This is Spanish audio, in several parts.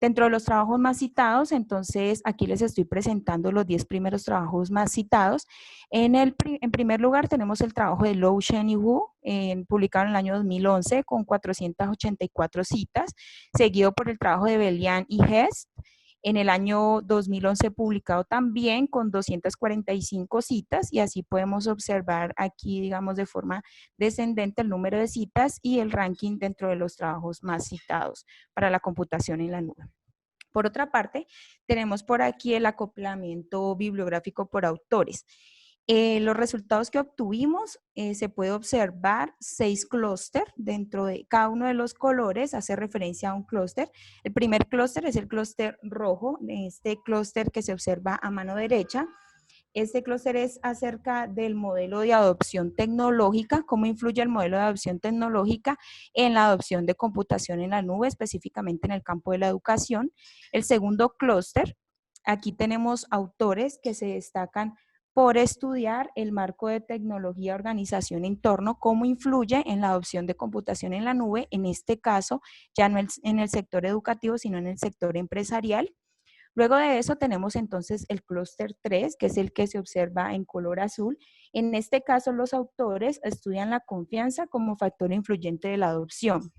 Dentro de los trabajos más citados, entonces aquí les estoy presentando los 10 primeros trabajos más citados. En primer lugar tenemos el trabajo de Lou Shen y Wu, publicado en el año 2011 con 484 citas, seguido por el trabajo de Belian y Hest, en el año 2011 publicado también con 245 citas, y así podemos observar aquí, digamos, de forma descendente el número de citas y el ranking dentro de los trabajos más citados para la computación en la nube. Por otra parte, tenemos por aquí el acoplamiento bibliográfico por autores. Los resultados que obtuvimos, se puede observar 6 clústeres. Dentro de cada uno de los colores hace referencia a un clúster. El primer clúster es el clúster rojo, este clúster que se observa a mano derecha. Este clúster es acerca del modelo de adopción tecnológica, cómo influye el modelo de adopción tecnológica en la adopción de computación en la nube, específicamente en el campo de la educación. El segundo clúster, aquí tenemos autores que se destacan por estudiar el marco de tecnología, organización, entorno, cómo influye en la adopción de computación en la nube, en este caso ya no en el sector educativo, sino en el sector empresarial. Luego de eso tenemos entonces el clúster 3, que es el que se observa en color azul. En este caso, los autores estudian la confianza como factor influyente de la adopción.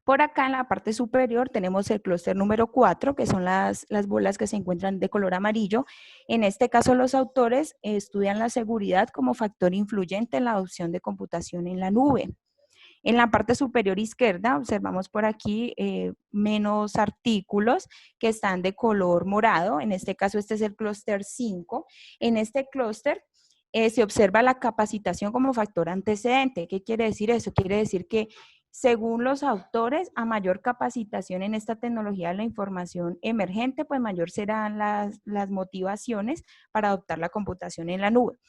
Por acá en la parte superior tenemos el clúster número 4, que son las bolas que se encuentran de color amarillo. En este caso, los autores estudian la seguridad como factor influyente en la adopción de computación en la nube. En la parte superior izquierda observamos por aquí menos artículos que están de color morado. En este caso, este es el clúster 5. En este clúster se observa la capacitación como factor antecedente. ¿Qué quiere decir eso? Quiere decir que según los autores, a mayor capacitación en esta tecnología de la información emergente, pues mayor serán las motivaciones para adoptar la computación en la nube.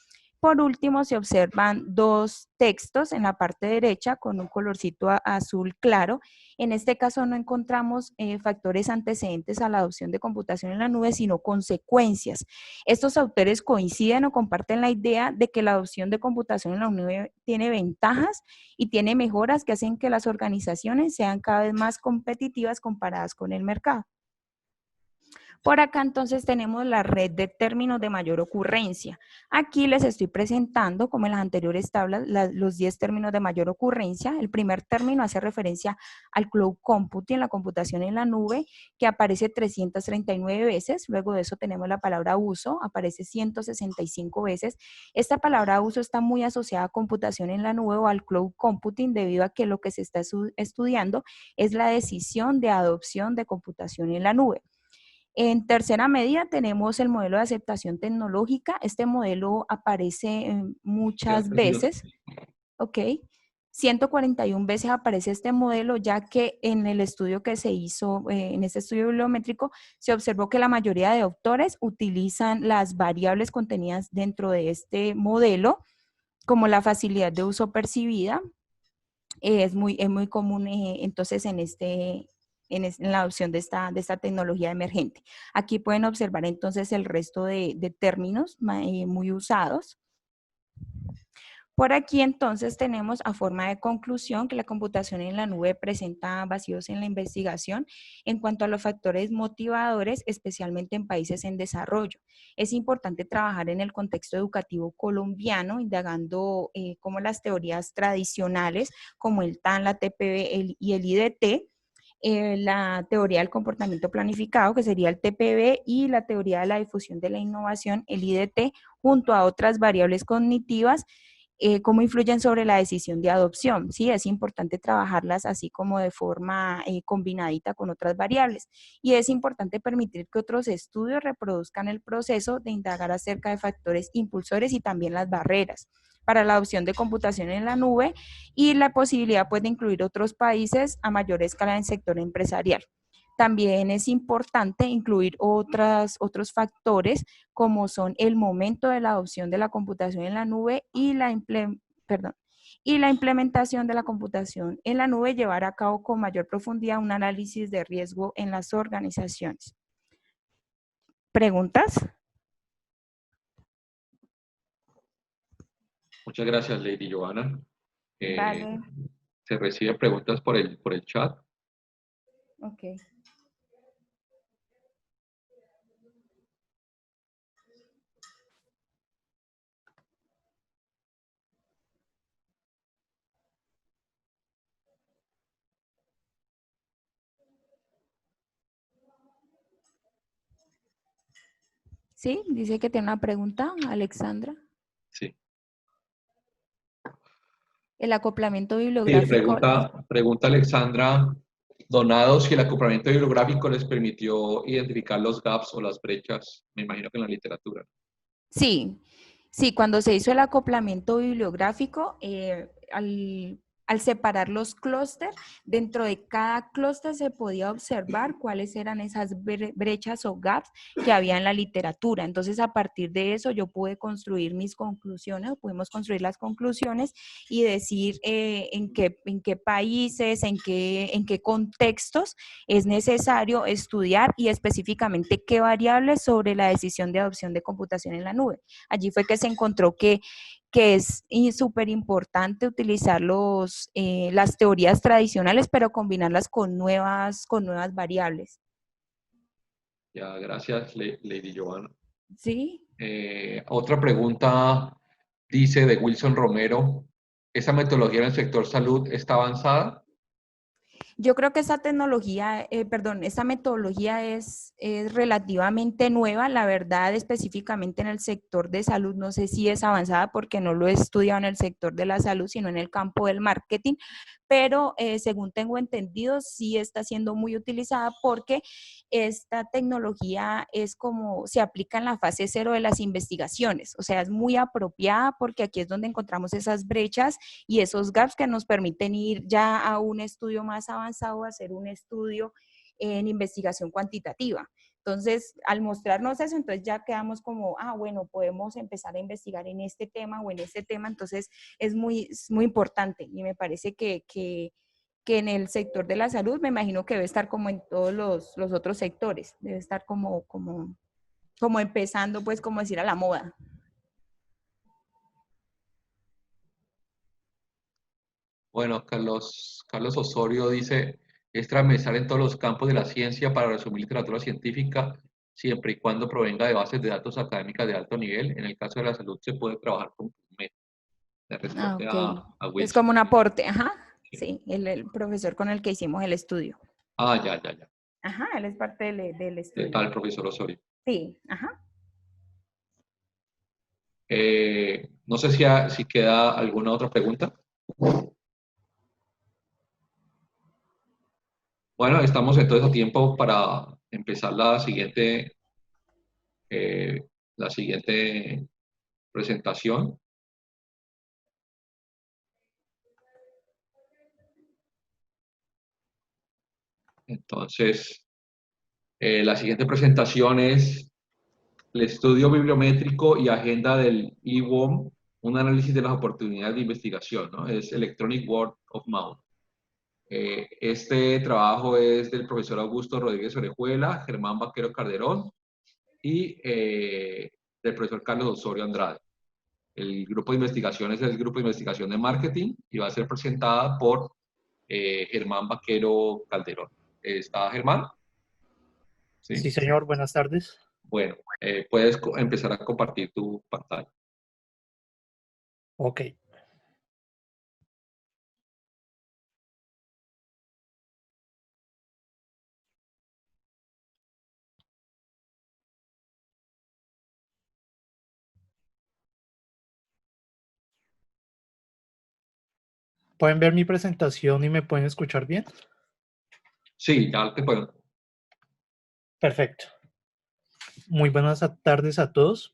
Por último, se observan 2 textos en la parte derecha con un colorcito azul claro. En este caso no encontramos factores antecedentes a la adopción de computación en la nube, sino consecuencias. Estos autores coinciden o comparten la idea de que la adopción de computación en la nube tiene ventajas y tiene mejoras que hacen que las organizaciones sean cada vez más competitivas comparadas con el mercado. Por acá entonces tenemos la red de términos de mayor ocurrencia. Aquí les estoy presentando, como en las anteriores tablas, los 10 términos de mayor ocurrencia. El primer término hace referencia al cloud computing, la computación en la nube, que aparece 339 veces. Luego de eso tenemos la palabra uso, aparece 165 veces. Esta palabra uso está muy asociada a computación en la nube o al cloud computing, debido a que lo que se está estudiando es la decisión de adopción de computación en la nube. En tercera medida tenemos el modelo de aceptación tecnológica. Este modelo aparece muchas veces, ¿ok? 141 veces aparece este modelo, ya que en el estudio que se hizo, en este estudio bibliométrico, se observó que la mayoría de autores utilizan las variables contenidas dentro de este modelo, como la facilidad de uso percibida. Es muy común entonces en la adopción de esta tecnología emergente. Aquí pueden observar entonces el resto de términos muy usados. Por aquí entonces tenemos a forma de conclusión que la computación en la nube presenta vacíos en la investigación en cuanto a los factores motivadores, especialmente en países en desarrollo. Es importante trabajar en el contexto educativo colombiano, indagando cómo las teorías tradicionales como el TAN, la TPB y el IDT, la teoría del comportamiento planificado, que sería el TPB, y la teoría de la difusión de la innovación, el IDT, junto a otras variables cognitivas, cómo influyen sobre la decisión de adopción. Sí, es importante trabajarlas así como de forma combinadita con otras variables. Y es importante permitir que otros estudios reproduzcan el proceso de indagar acerca de factores impulsores y también las barreras para la adopción de computación en la nube, y la posibilidad pues, de incluir otros países a mayor escala en el sector empresarial. También es importante incluir otros factores como son el momento de la adopción de la computación en la nube y la implementación de la computación en la nube, llevar a cabo con mayor profundidad un análisis de riesgo en las organizaciones. ¿Preguntas? Muchas gracias, Lady Johanna. Vale. Se reciben preguntas por el chat. Ok. Sí, dice que tiene una pregunta, Alexandra. Sí. El acoplamiento Sí, bibliográfico. pregunta Alexandra Donado si el acoplamiento bibliográfico les permitió identificar los gaps o las brechas, me imagino que en la literatura. Sí, sí, cuando se hizo el acoplamiento bibliográfico, al separar los clústeres, dentro de cada clúster se podía observar cuáles eran esas brechas o gaps que había en la literatura. Entonces, a partir de eso, yo pude construir mis conclusiones, pudimos construir las conclusiones y decir en qué países, en qué contextos es necesario estudiar y específicamente qué variables sobre la decisión de adopción de computación en la nube. Allí fue que se encontró que es súper importante utilizar las teorías tradicionales, pero combinarlas con nuevas variables. Ya, gracias, Lady Joana. Sí. Otra pregunta dice de Wilson Romero, ¿esa metodología en el sector salud está avanzada? Yo creo que esa tecnología, esa metodología es relativamente nueva, la verdad, específicamente en el sector de salud, no sé si es avanzada porque no lo he estudiado en el sector de la salud, sino en el campo del marketing, pero según tengo entendido, sí está siendo muy utilizada porque esta tecnología es como se aplica en la fase cero de las investigaciones, o sea, es muy apropiada porque aquí es donde encontramos esas brechas y esos gaps que nos permiten ir ya a un estudio más avanzado, a hacer un estudio en investigación cuantitativa. Entonces, al mostrarnos eso, entonces ya quedamos como, bueno, podemos empezar a investigar en este tema o en este tema, entonces es muy importante y me parece que en el sector de la salud me imagino que debe estar como en todos los otros sectores, debe estar como empezando, pues, como decir, a la moda. Bueno, Carlos Osorio dice, es transversal en todos los campos de la ciencia para resumir literatura científica, siempre y cuando provenga de bases de datos académicas de alto nivel. En el caso de la salud se puede trabajar con PubMed. Le responde Ok. a Es Wilson. como un aporte, ajá. Sí. Sí, el profesor con el que hicimos el estudio. Ah, ya. Ajá, él es parte del Está estudio. el profesor Osorio. Sí, ajá. No sé si queda alguna otra pregunta. Bueno, estamos entonces a tiempo para empezar eh, la siguiente presentación. Entonces, la siguiente presentación es el estudio bibliométrico y agenda del EWOM, un análisis de las oportunidades de investigación, ¿no? Es Electronic Word of Mouth. Este trabajo es del profesor Augusto Rodríguez Orejuela, Germán Vaquero Calderón y del profesor Carlos Osorio Andrade. El grupo de investigación es el grupo de investigación de marketing y va a ser presentada por Germán Vaquero Calderón. ¿Está Germán? Sí, Sí. señor, buenas tardes. Bueno, puedes empezar a compartir tu pantalla. Ok. ¿Pueden ver mi presentación y me pueden escuchar bien? Sí, ya te puedo. Perfecto. Muy buenas tardes a todos.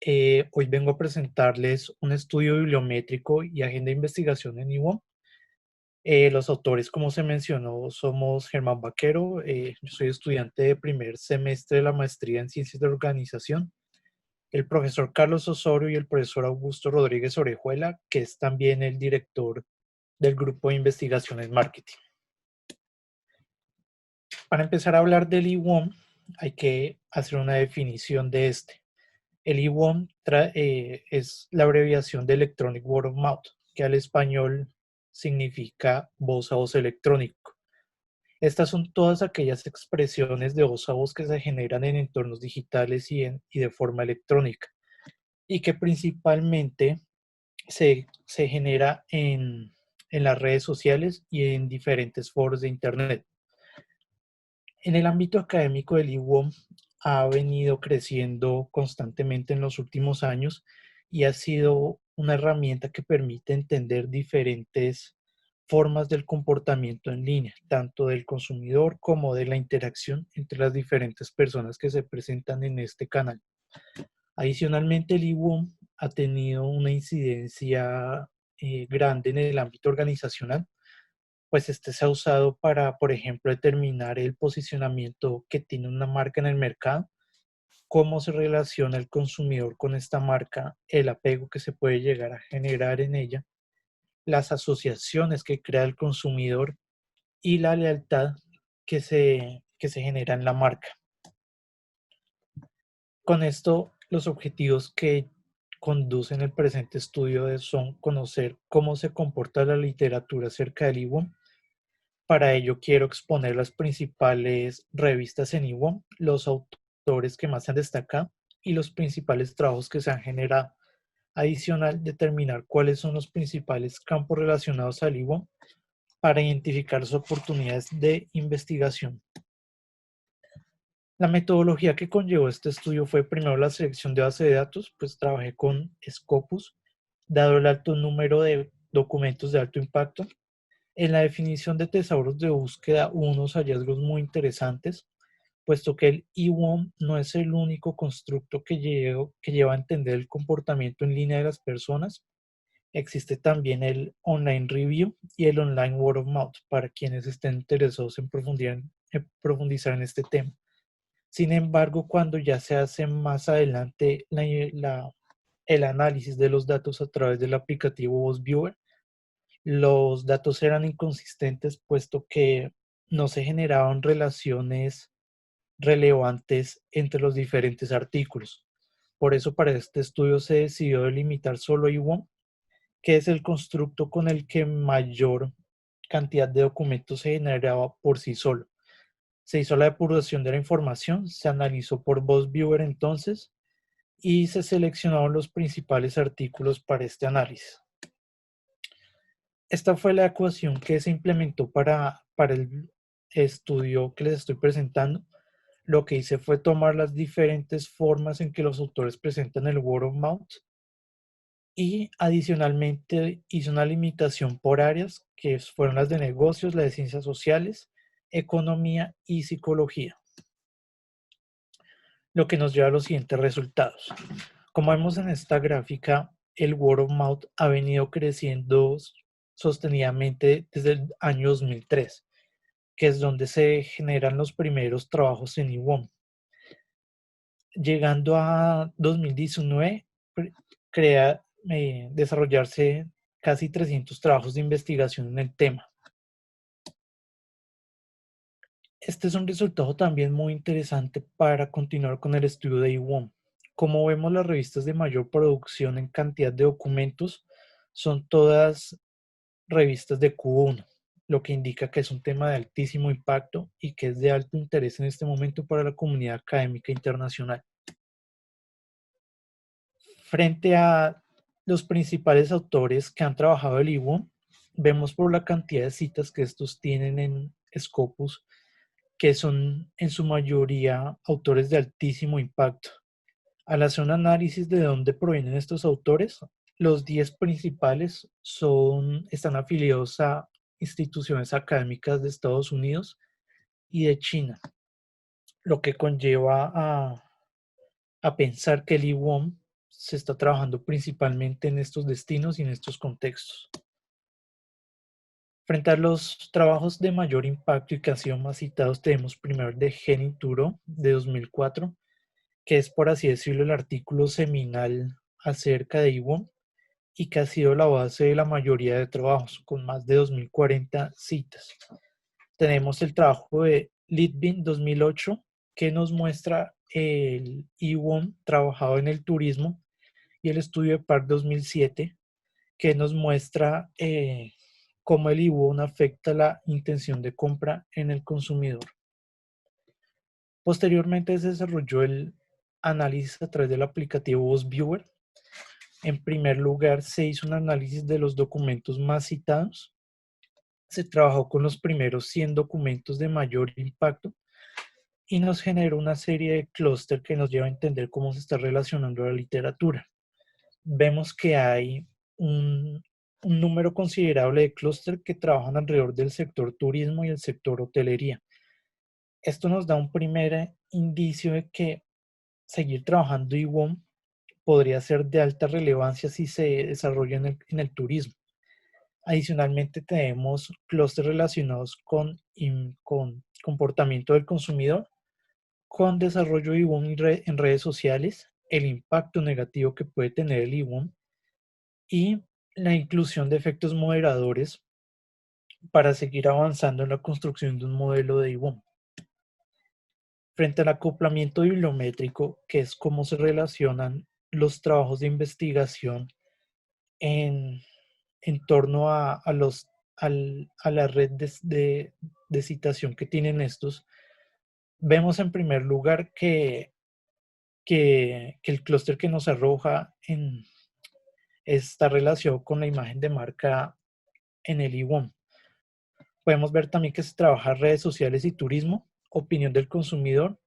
Hoy vengo a presentarles un estudio bibliométrico y agenda de investigación en IWOM. Los autores, como se mencionó, somos Germán Vaquero. Yo soy estudiante de primer semestre de la maestría en Ciencias de Organización. El profesor Carlos Osorio y el profesor Augusto Rodríguez Orejuela, que es también el director del grupo de investigación en marketing. Para empezar a hablar del IWOM, hay que hacer una definición de este. El IWOM es la abreviación de Electronic Word of Mouth, que al español significa voz a voz electrónico. Estas son todas aquellas expresiones de voz a voz que se generan en entornos digitales y de forma electrónica, y que principalmente se genera en las redes sociales y en diferentes foros de Internet. En el ámbito académico del IWOM ha venido creciendo constantemente en los últimos años y ha sido una herramienta que permite entender diferentes formas del comportamiento en línea, tanto del consumidor como de la interacción entre las diferentes personas que se presentan en este canal. Adicionalmente, el IWOM ha tenido una incidencia grande en el ámbito organizacional, pues este se ha usado para, por ejemplo, determinar el posicionamiento que tiene una marca en el mercado, cómo se relaciona el consumidor con esta marca, el apego que se puede llegar a generar en ella, las asociaciones que crea el consumidor y la lealtad que se genera en la marca. Con esto, los objetivos que conducen el presente estudio son conocer cómo se comporta la literatura acerca del IWOM. Para ello quiero exponer las principales revistas en IWOM, los autores que más se han destacado y los principales trabajos que se han generado. Adicional, determinar cuáles son los principales campos relacionados al IWOM para identificar las oportunidades de investigación. La metodología que conllevó este estudio fue primero la selección de base de datos, pues trabajé con Scopus, dado el alto número de documentos de alto impacto. En la definición de tesauros de búsqueda hubo unos hallazgos muy interesantes, puesto que el IWOM no es el único constructo que lleva a entender el comportamiento en línea de las personas. Existe también el Online Review y el Online Word of Mouth para quienes estén interesados en profundizar en este tema. Sin embargo, cuando ya se hace más adelante el análisis de los datos a través del aplicativo VozViewer, los datos eran inconsistentes puesto que no se generaban relaciones relevantes entre los diferentes artículos. Por eso para este estudio se decidió delimitar solo IWOM, que es el constructo con el que mayor cantidad de documentos se generaba por sí solo. Se hizo la depuración de la información, se analizó por VozViewer entonces y se seleccionaron los principales artículos para este análisis. Esta fue la ecuación que se implementó para el estudio que les estoy presentando. Lo que hice fue tomar las diferentes formas en que los autores presentan el word of mouth y adicionalmente hice una limitación por áreas que fueron las de negocios, las de ciencias sociales, economía y psicología, lo que nos lleva a los siguientes resultados. Como vemos en esta gráfica, el word of mouth ha venido creciendo sostenidamente desde el año 2003, que es donde se generan los primeros trabajos en IWOM. Llegando a 2019, desarrollarse casi 300 trabajos de investigación en el tema. Este es un resultado también muy interesante para continuar con el estudio de IWOM. Como vemos, las revistas de mayor producción en cantidad de documentos son todas revistas de Q1, lo que indica que es un tema de altísimo impacto y que es de alto interés en este momento para la comunidad académica internacional. Frente a los principales autores que han trabajado el IWOM, vemos por la cantidad de citas que estos tienen en Scopus, que son en su mayoría autores de altísimo impacto. Al hacer un análisis de dónde provienen estos autores, los 10 principales están afiliados a instituciones académicas de Estados Unidos y de China, lo que conlleva a pensar que el IWOM se está trabajando principalmente en estos destinos y en estos contextos. Frente a los trabajos de mayor impacto y que han sido más citados, tenemos primero el de Genituro de 2004, que es, por así decirlo, el artículo seminal acerca de IWOM y que ha sido la base de la mayoría de trabajos, con más de 2040 citas. Tenemos el trabajo de Litvin 2008, que nos muestra el IWOM trabajado en el turismo, y el estudio de Park 2007, que nos muestra cómo el IWOM afecta la intención de compra en el consumidor. Posteriormente se desarrolló el análisis a través del aplicativo VozViewer. En primer lugar, se hizo un análisis de los documentos más citados. Se trabajó con los primeros 100 documentos de mayor impacto y nos genera una serie de clúster que nos lleva a entender cómo se está relacionando la literatura. Vemos que hay un número considerable de clúster que trabajan alrededor del sector turismo y el sector hotelería. Esto nos da un primer indicio de que seguir trabajando IWOM podría ser de alta relevancia si se desarrolla en el turismo. Adicionalmente tenemos clústeres relacionados con comportamiento del consumidor, con desarrollo de IWOM en redes sociales, el impacto negativo que puede tener el IWOM y la inclusión de efectos moderadores para seguir avanzando en la construcción de un modelo de IWOM. Frente al acoplamiento bibliométrico, que es cómo se relacionan los trabajos de investigación en, en torno a la red de citación que tienen estos, vemos en primer lugar que el clúster que nos arroja está relacionado con la imagen de marca en el IWOM. Podemos ver también que se trabaja redes sociales y turismo, opinión del consumidor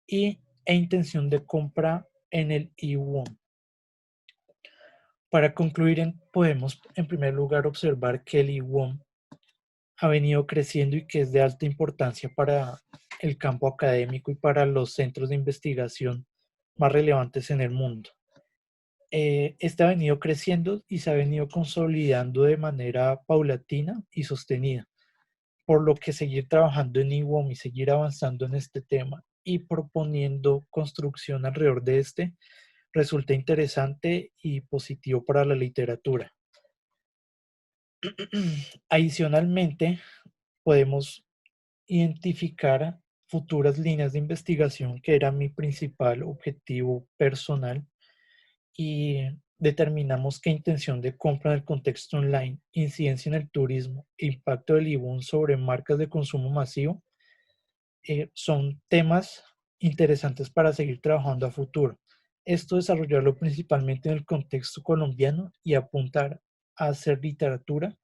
e intención de compra en el IWOM. Para concluir, podemos en primer lugar observar que el IWOM ha venido creciendo y que es de alta importancia para el campo académico y para los centros de investigación más relevantes en el mundo. Este ha venido creciendo y se ha venido consolidando de manera paulatina y sostenida, por lo que seguir trabajando en IWOM y seguir avanzando en este tema y proponiendo construcción alrededor de este resulta interesante y positivo para la literatura. Adicionalmente, podemos identificar futuras líneas de investigación, que era mi principal objetivo personal, y determinamos qué intención de compra en el contexto online, incidencia en el turismo, impacto del IWOM sobre marcas de consumo masivo, son temas interesantes para seguir trabajando a futuro. Esto desarrollarlo principalmente en el contexto colombiano y apuntar a hacer literatura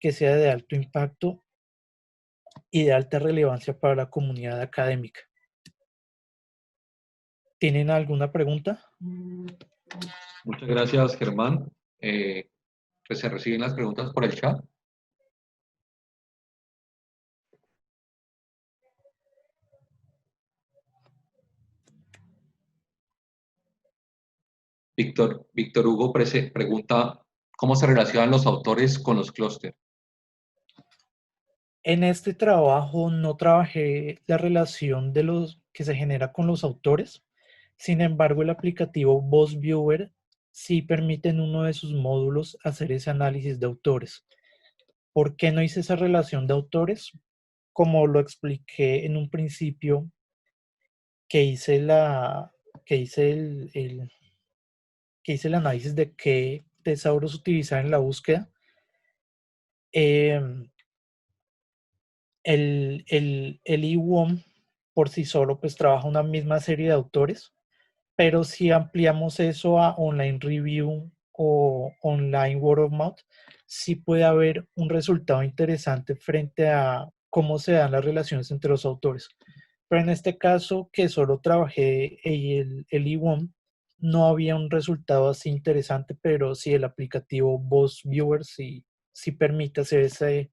que sea de alto impacto y de alta relevancia para la comunidad académica. ¿Tienen alguna pregunta? Muchas gracias, Germán. Pues se reciben las preguntas por el chat. Víctor Hugo pregunta, ¿cómo se relacionan los autores con los clústeres? En este trabajo no trabajé la relación de los que se genera con los autores. Sin embargo, el aplicativo Voz Viewer sí permite en uno de sus módulos hacer ese análisis de autores. ¿Por qué no hice esa relación de autores? Como lo expliqué en un principio, que hice el análisis de qué tesauros utilizar en la búsqueda. El IWOM por sí solo pues trabaja una misma serie de autores, pero si ampliamos eso a online review o online word of mouth, sí puede haber un resultado interesante frente a cómo se dan las relaciones entre los autores. Pero en este caso, que solo trabajé el IWOM, no había un resultado así interesante, pero sí el aplicativo Voz Viewer sí permite hacer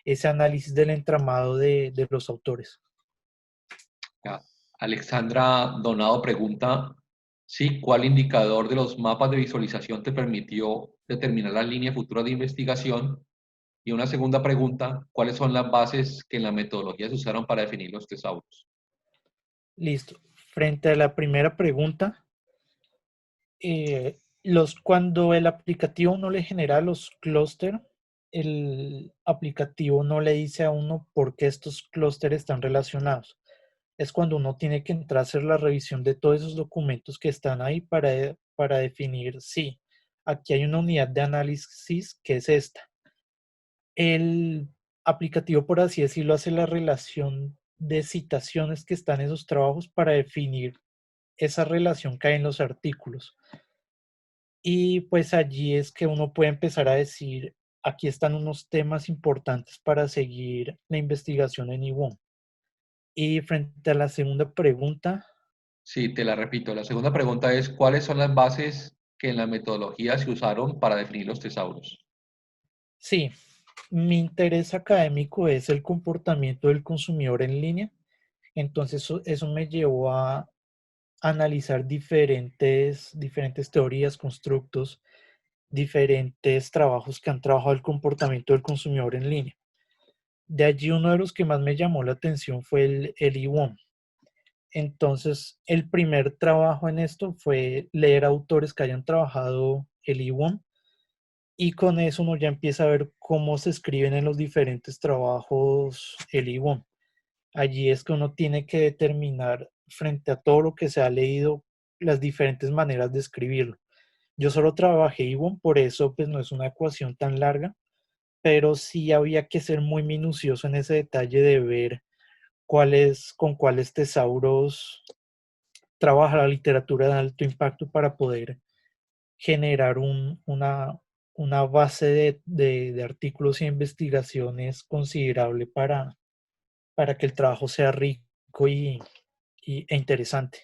ese análisis del entramado de los autores. Ya. Alexandra Donado pregunta, sí, ¿cuál indicador de los mapas de visualización te permitió determinar las líneas futuras de investigación? Y una segunda pregunta, ¿cuáles son las bases que en la metodología se usaron para definir los tesauros? Listo. Frente a la primera pregunta, cuando el aplicativo no le genera los clústeres, el aplicativo no le dice a uno por qué estos clústeres están relacionados. Es cuando uno tiene que entrar a hacer la revisión de todos esos documentos que están ahí para definir, sí, aquí hay una unidad de análisis que es esta. El aplicativo, por así decirlo, hace la relación de citaciones que están en esos trabajos para definir esa relación que hay en los artículos. Y pues allí es que uno puede empezar a decir, aquí están unos temas importantes para seguir la investigación en IWOM. Y frente a la segunda pregunta, Sí, te la repito. La segunda pregunta es, ¿cuáles son las bases que en la metodología se usaron para definir los tesauros? sí, mi interés académico es el comportamiento del consumidor en línea. Entonces eso me llevó a analizar diferentes teorías, constructos, diferentes trabajos que han trabajado el comportamiento del consumidor en línea. De allí uno de los que más me llamó la atención fue el IWOM. Entonces, el primer trabajo en esto fue leer autores que hayan trabajado el IWOM y con eso uno ya empieza a ver cómo se escriben en los diferentes trabajos el IWOM. Allí es que uno tiene que determinar frente a todo lo que se ha leído las diferentes maneras de escribirlo. Yo solo trabajé IWOM, por eso pues no es una ecuación tan larga, pero sí había que ser muy minucioso en ese detalle de ver con cuáles tesauros trabaja la literatura de alto impacto para poder generar una base de artículos e investigaciones considerable para que el trabajo sea rico e interesante.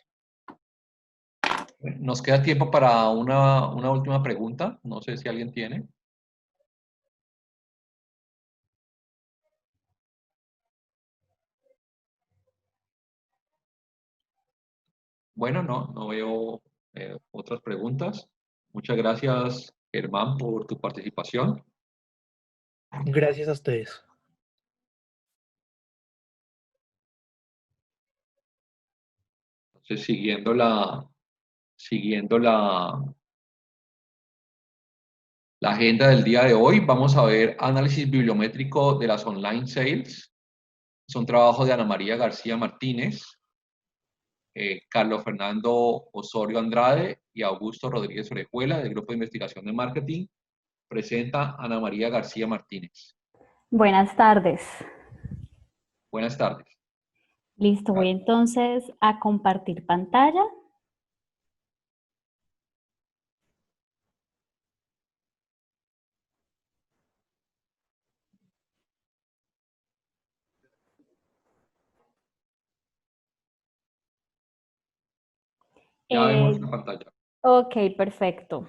Nos queda tiempo para una última pregunta. No sé si alguien tiene. Bueno, no veo otras preguntas. Muchas gracias, Germán, por tu participación. Gracias a ustedes. Entonces, siguiendo la agenda del día de hoy, vamos a ver análisis bibliométrico de las online sales. Es un trabajo de Ana María García Martínez, Carlos Fernando Osorio Andrade y Augusto Rodríguez Orejuela del Grupo de Investigación de Marketing. Presenta Ana María García Martínez. Buenas tardes. Buenas tardes. Listo, voy entonces a compartir pantalla. Ya vemos la pantalla. Ok, perfecto.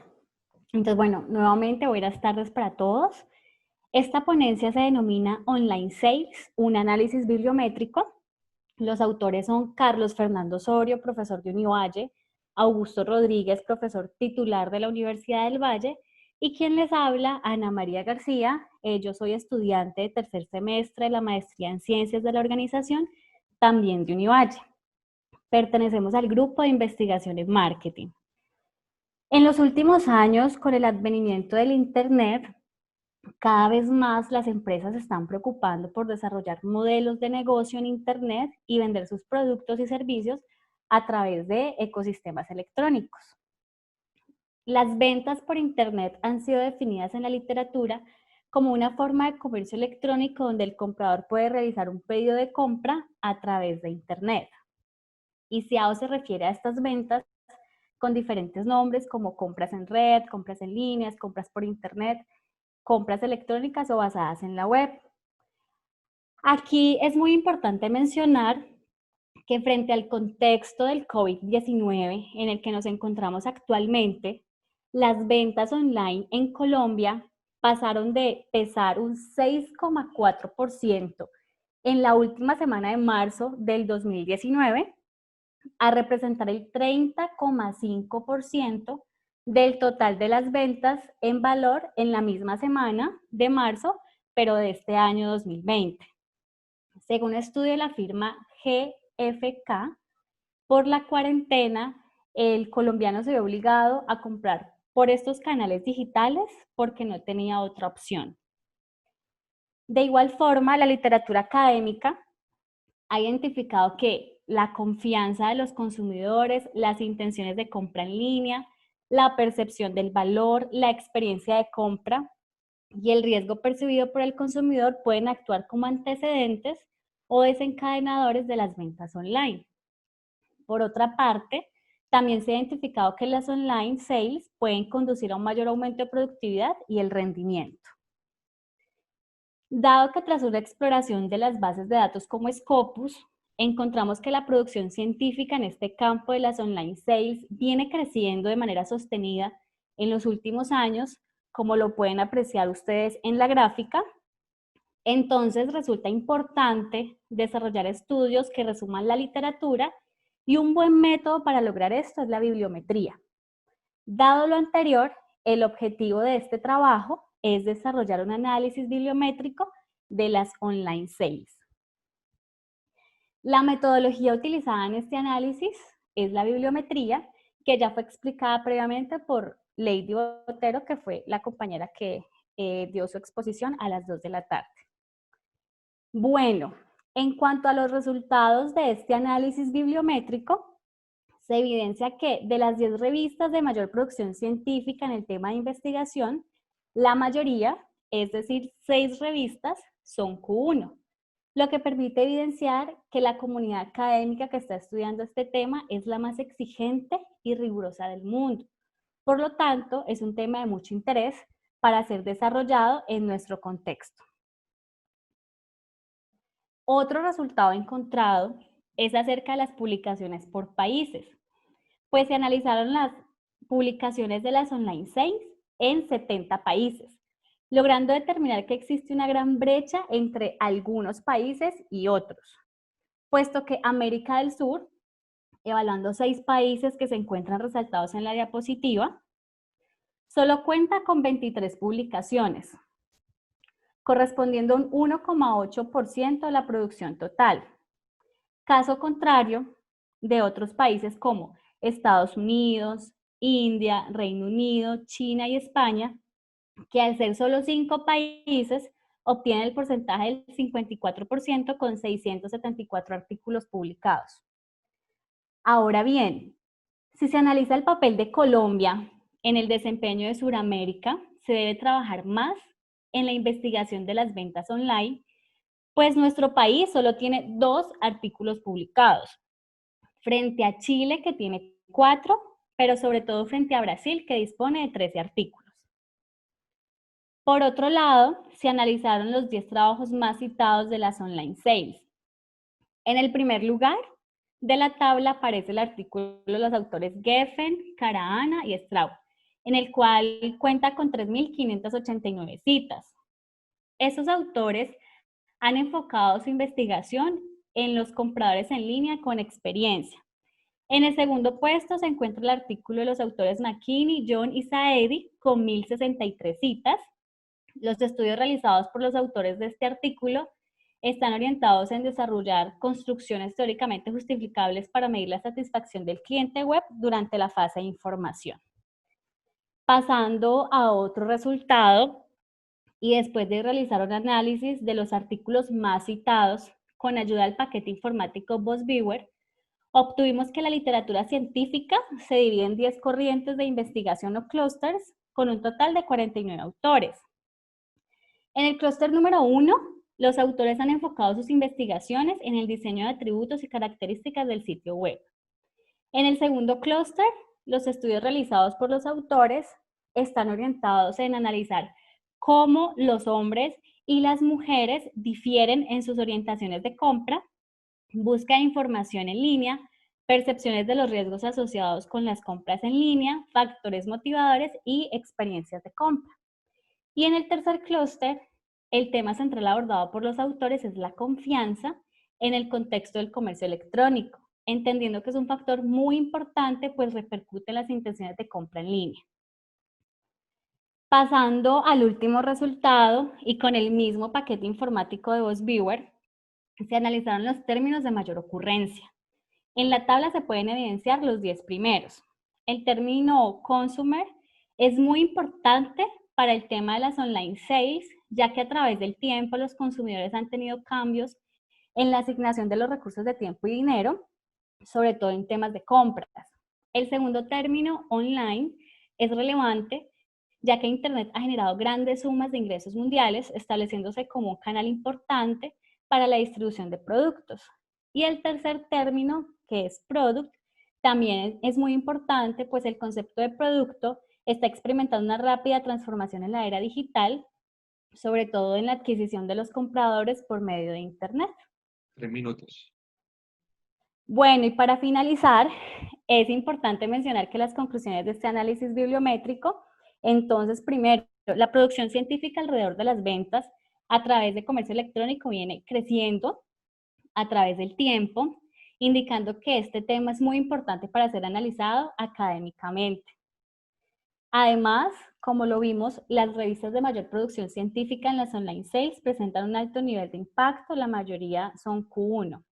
Entonces, bueno, nuevamente buenas tardes para todos. Esta ponencia se denomina Online Sales, un análisis bibliométrico. Los autores son Carlos Fernando Osorio, profesor de Univalle, Augusto Rodríguez, profesor titular de la Universidad del Valle, y quien les habla, Ana María García. Yo soy estudiante de tercer semestre de la maestría en Ciencias de la Organización, también de Univalle. Pertenecemos al grupo de investigación en marketing. En los últimos años, con el advenimiento del Internet, cada vez más las empresas se están preocupando por desarrollar modelos de negocio en Internet y vender sus productos y servicios a través de ecosistemas electrónicos. Las ventas por Internet han sido definidas en la literatura como una forma de comercio electrónico donde el comprador puede realizar un pedido de compra a través de Internet. Y SEO se refiere a estas ventas con diferentes nombres como compras en red, compras en líneas, compras por Internet, compras electrónicas o basadas en la web. Aquí es muy importante mencionar que frente al contexto del COVID-19 en el que nos encontramos actualmente, las ventas online en Colombia pasaron de pesar un 6,4% en la última semana de marzo del 2019 a representar el 30,5% del total de las ventas en valor en la misma semana de marzo, pero de este año 2020. Según un estudio de la firma GFK, por la cuarentena, el colombiano se vio obligado a comprar por estos canales digitales porque no tenía otra opción. De igual forma, la literatura académica ha identificado que la confianza de los consumidores, las intenciones de compra en línea, la percepción del valor, la experiencia de compra y el riesgo percibido por el consumidor pueden actuar como antecedentes o desencadenadores de las ventas online. Por otra parte, también se ha identificado que las online sales pueden conducir a un mayor aumento de productividad y el rendimiento. Dado que tras una exploración de las bases de datos como Scopus, encontramos que la producción científica en este campo de las online sales viene creciendo de manera sostenida en los últimos años, como lo pueden apreciar ustedes en la gráfica. Entonces resulta importante desarrollar estudios que resuman la literatura y un buen método para lograr esto es la bibliometría. Dado lo anterior, el objetivo de este trabajo es desarrollar un análisis bibliométrico de las online sales. La metodología utilizada en este análisis es la bibliometría, que ya fue explicada previamente por Lady Botero, que fue la compañera que dio su exposición a las 2 de la tarde. Bueno, en cuanto a los resultados de este análisis bibliométrico, se evidencia que de las 10 revistas de mayor producción científica en el tema de investigación, la mayoría, es decir, 6 revistas, son Q1, lo que permite evidenciar que la comunidad académica que está estudiando este tema es la más exigente y rigurosa del mundo. Por lo tanto, es un tema de mucho interés para ser desarrollado en nuestro contexto. Otro resultado encontrado es acerca de las publicaciones por países, pues se analizaron las publicaciones de las online sales en 70 países, logrando determinar que existe una gran brecha entre algunos países y otros, puesto que América del Sur, evaluando 6 países que se encuentran resaltados en la diapositiva, solo cuenta con 23 publicaciones, correspondiendo a un 1,8% de la producción total. Caso contrario de otros países como Estados Unidos, India, Reino Unido, China y España, que al ser solo 5 países, obtienen el porcentaje del 54% con 674 artículos publicados. Ahora bien, si se analiza el papel de Colombia en el desempeño de Sudamérica, se debe trabajar más en la investigación de las ventas online, pues nuestro país solo tiene 2 artículos publicados, frente a Chile que tiene 4, pero sobre todo frente a Brasil que dispone de 13 artículos. Por otro lado, se analizaron los 10 trabajos más citados de las online sales. En el primer lugar de la tabla aparece el artículo de los autores Geffen, Karaana y Straub, en el cual cuenta con 3.589 citas. Esos autores han enfocado su investigación en los compradores en línea con experiencia. En el segundo puesto se encuentra el artículo de los autores McKinney, John y Saedi con 1.063 citas. Los estudios realizados por los autores de este artículo están orientados en desarrollar construcciones teóricamente justificables para medir la satisfacción del cliente web durante la fase de información. Pasando a otro resultado, y después de realizar un análisis de los artículos más citados con ayuda del paquete informático BuzzViewer, obtuvimos que la literatura científica se divide en 10 corrientes de investigación o clústeres con un total de 49 autores. En el clúster número 1, los autores han enfocado sus investigaciones en el diseño de atributos y características del sitio web. En el segundo clúster, los estudios realizados por los autores están orientados en analizar cómo los hombres y las mujeres difieren en sus orientaciones de compra, búsqueda de información en línea, percepciones de los riesgos asociados con las compras en línea, factores motivadores y experiencias de compra. Y en el tercer clúster, el tema central abordado por los autores es la confianza en el contexto del comercio electrónico, entendiendo que es un factor muy importante, pues repercute en las intenciones de compra en línea. Pasando al último resultado y con el mismo paquete informático de BuzzViewer, se analizaron los términos de mayor ocurrencia. En la tabla se pueden evidenciar los 10 primeros. El término consumer es muy importante para el tema de las online sales, ya que a través del tiempo los consumidores han tenido cambios en la asignación de los recursos de tiempo y dinero, sobre todo en temas de compras. El segundo término, online, es relevante ya que Internet ha generado grandes sumas de ingresos mundiales, estableciéndose como un canal importante para la distribución de productos. Y el tercer término, que es product, también es muy importante, pues el concepto de producto está experimentando una rápida transformación en la era digital, sobre todo en la adquisición de los compradores por medio de Internet. 3 minutos. Bueno, y para finalizar, es importante mencionar que las conclusiones de este análisis bibliométrico, entonces, primero, la producción científica alrededor de las ventas a través de comercio electrónico viene creciendo a través del tiempo, indicando que este tema es muy importante para ser analizado académicamente. Además, como lo vimos, las revistas de mayor producción científica en las online sales presentan un alto nivel de impacto, la mayoría son Q1.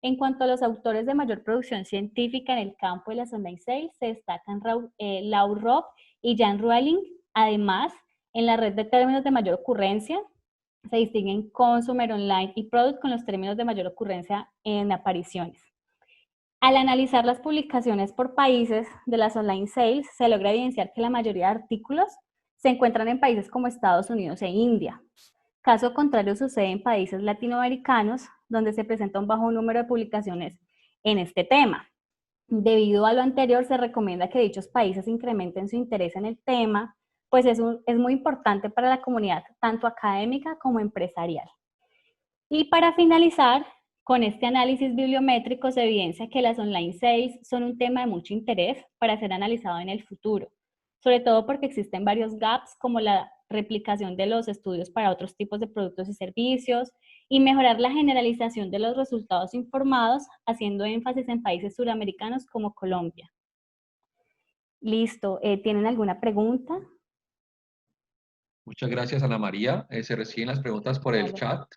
En cuanto a los autores de mayor producción científica en el campo de las online sales, se destacan Lau Robb y Jan Rueling. Además, en la red de términos de mayor ocurrencia, se distinguen Consumer Online y Product con los términos de mayor ocurrencia en apariciones. Al analizar las publicaciones por países de las online sales, se logra evidenciar que la mayoría de artículos se encuentran en países como Estados Unidos e India. Caso contrario sucede en países latinoamericanos, donde se presenta un bajo número de publicaciones en este tema. Debido a lo anterior, se recomienda que dichos países incrementen su interés en el tema, pues es muy importante para la comunidad, tanto académica como empresarial. Y para finalizar, con este análisis bibliométrico se evidencia que las online sales son un tema de mucho interés para ser analizado en el futuro, sobre todo porque existen varios gaps como la replicación de los estudios para otros tipos de productos y servicios y mejorar la generalización de los resultados informados, haciendo énfasis en países suramericanos como Colombia. Listo, ¿tienen alguna pregunta? Muchas gracias, Ana María. Se reciben las preguntas por el Vale. chat.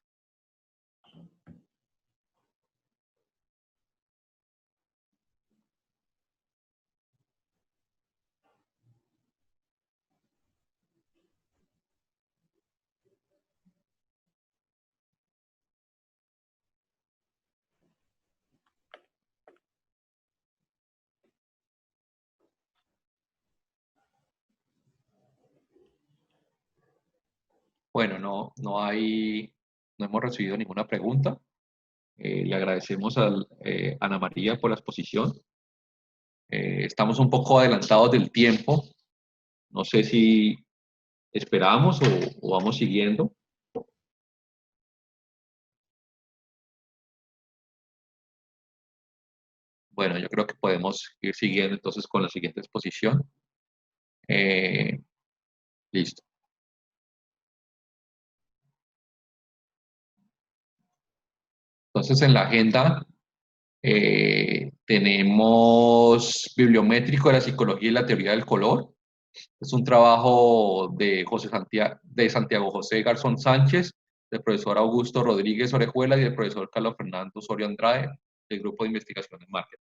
Bueno, no hemos recibido ninguna pregunta. Le agradecemos a Ana María por la exposición. Estamos un poco adelantados del tiempo. No sé si esperamos o vamos siguiendo. Bueno, yo creo que podemos ir siguiendo entonces con la siguiente exposición. Listo. Entonces, en la agenda tenemos bibliométrico de la psicología y la teoría del color. Es un trabajo de Santiago José Garzón Sánchez, del profesor Augusto Rodríguez Orejuela y del profesor Carlos Fernando Osorio Andrade, del Grupo de Investigación en Marketing.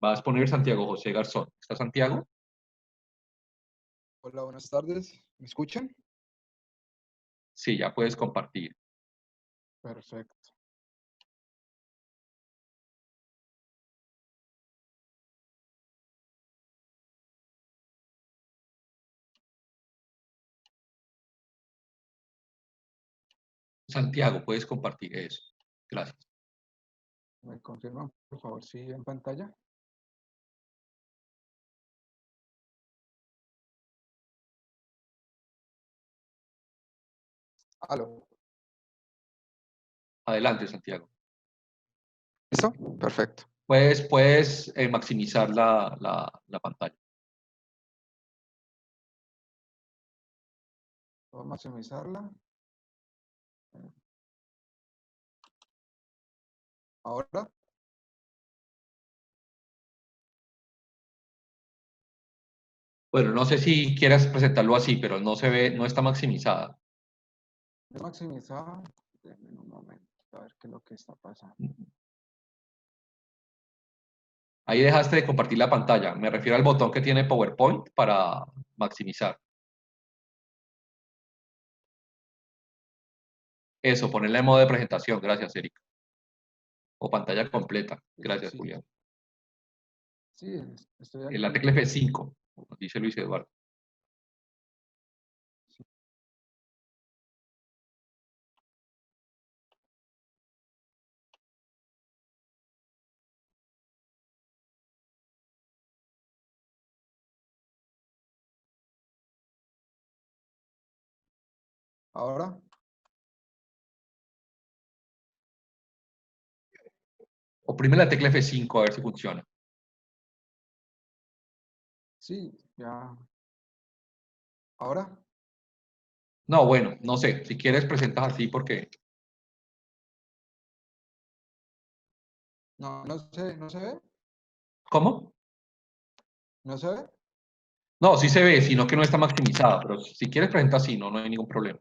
Va a exponer Santiago José Garzón. ¿Está Santiago? Hola, buenas tardes. ¿Me escuchan? Sí, ya puedes compartir. Perfecto. Santiago, puedes compartir eso. Gracias. ¿Me confirman, por favor, si en pantalla? Aló. Adelante, Santiago. ¿Listo? Perfecto. Puedes maximizar la pantalla. Voy a maximizarla. Ahora. Bueno, no sé si quieras presentarlo así, pero no se ve, no está maximizada. Voy a maximizar. Denme un momento, a ver qué es lo que está pasando. Ahí dejaste de compartir la pantalla. Me refiero al botón que tiene PowerPoint para maximizar. Eso, ponerle en modo de presentación. Gracias, Erika. O pantalla completa. Gracias, Sí, Julián. sí, estoy aquí. La tecla F5, como dice Luis Eduardo. Ahora. Oprime la tecla F5 a ver si funciona. Sí, ya. ¿Ahora? No, bueno, no sé. Si quieres, presentas así porque... No, no se ve. ¿Cómo? ¿No se ve? No, sí se ve, sino que no está maximizada. Pero si quieres, presenta así, no hay ningún problema.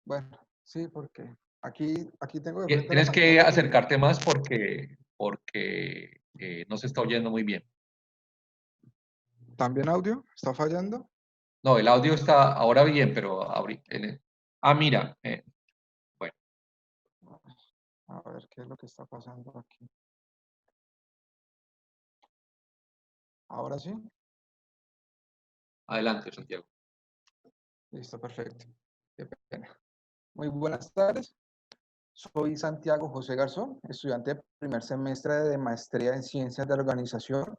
Bueno, sí, porque aquí tengo de frente la Tienes que pantalla y acercarte más porque no se está oyendo muy bien. también audio, ¿está fallando? No, el audio está ahora bien, pero mira, bueno, A ver qué es lo que está pasando aquí. Ahora sí. adelante, Santiago. Listo, perfecto. Qué pena. Muy buenas tardes. Soy Santiago José Garzón, estudiante de primer semestre de maestría en Ciencias de la Organización,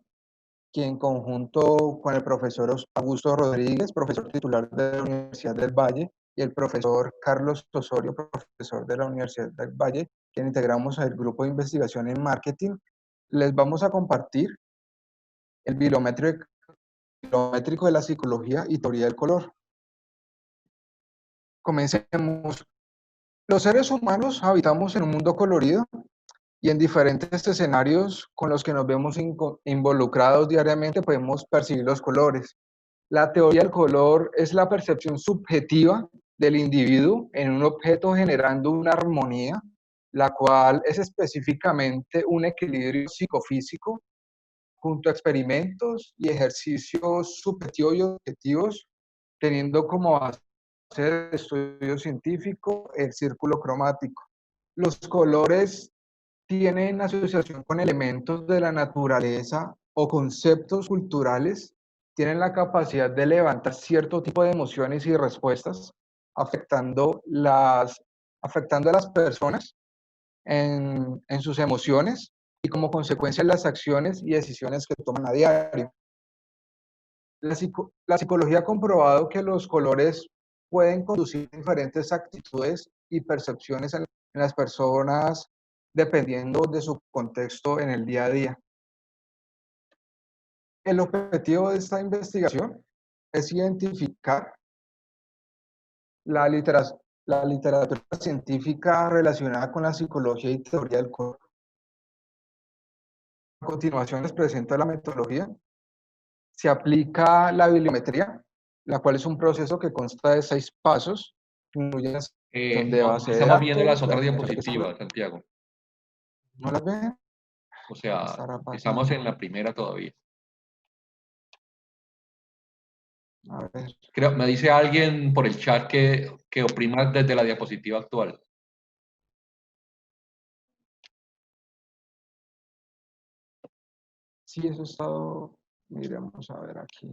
quien en conjunto con el profesor Augusto Rodríguez, profesor titular de la Universidad del Valle, y el profesor Carlos Osorio, profesor de la Universidad del Valle, quien integramos el grupo de investigación en marketing, les vamos a compartir el bibliométrico de la psicología y teoría del color. Comencemos. Los seres humanos habitamos en un mundo colorido y en diferentes escenarios con los que nos vemos involucrados diariamente podemos percibir los colores. La teoría del color es la percepción subjetiva del individuo en un objeto generando una armonía, la cual es específicamente un equilibrio psicofísico junto a experimentos y ejercicios subjetivos y objetivos, teniendo como base el estudio científico el círculo cromático. Los colores tienen asociación con elementos de la naturaleza o conceptos culturales, tienen la capacidad de levantar cierto tipo de emociones y respuestas, afectando a las personas en sus emociones y como consecuencia las acciones y decisiones que toman a diario. La psicología ha comprobado que los colores pueden conducir diferentes actitudes y percepciones en las personas dependiendo de su contexto en el día a día. El objetivo de esta investigación es identificar la literatura científica relacionada con la psicología y teoría del color. A continuación les presento la metodología. Se aplica la bibliometría, la cual es un proceso que consta de 6 pasos, incluye la selección de No base de estamos viendo las datos, la otras definición de diapositivas, Santiago. ¿no las ven? O ¿Qué sea, estará estamos pasando? en la primera todavía. A ver, Me dice alguien por el chat que oprima desde la diapositiva actual. sí, eso ha estado, miremos a ver aquí.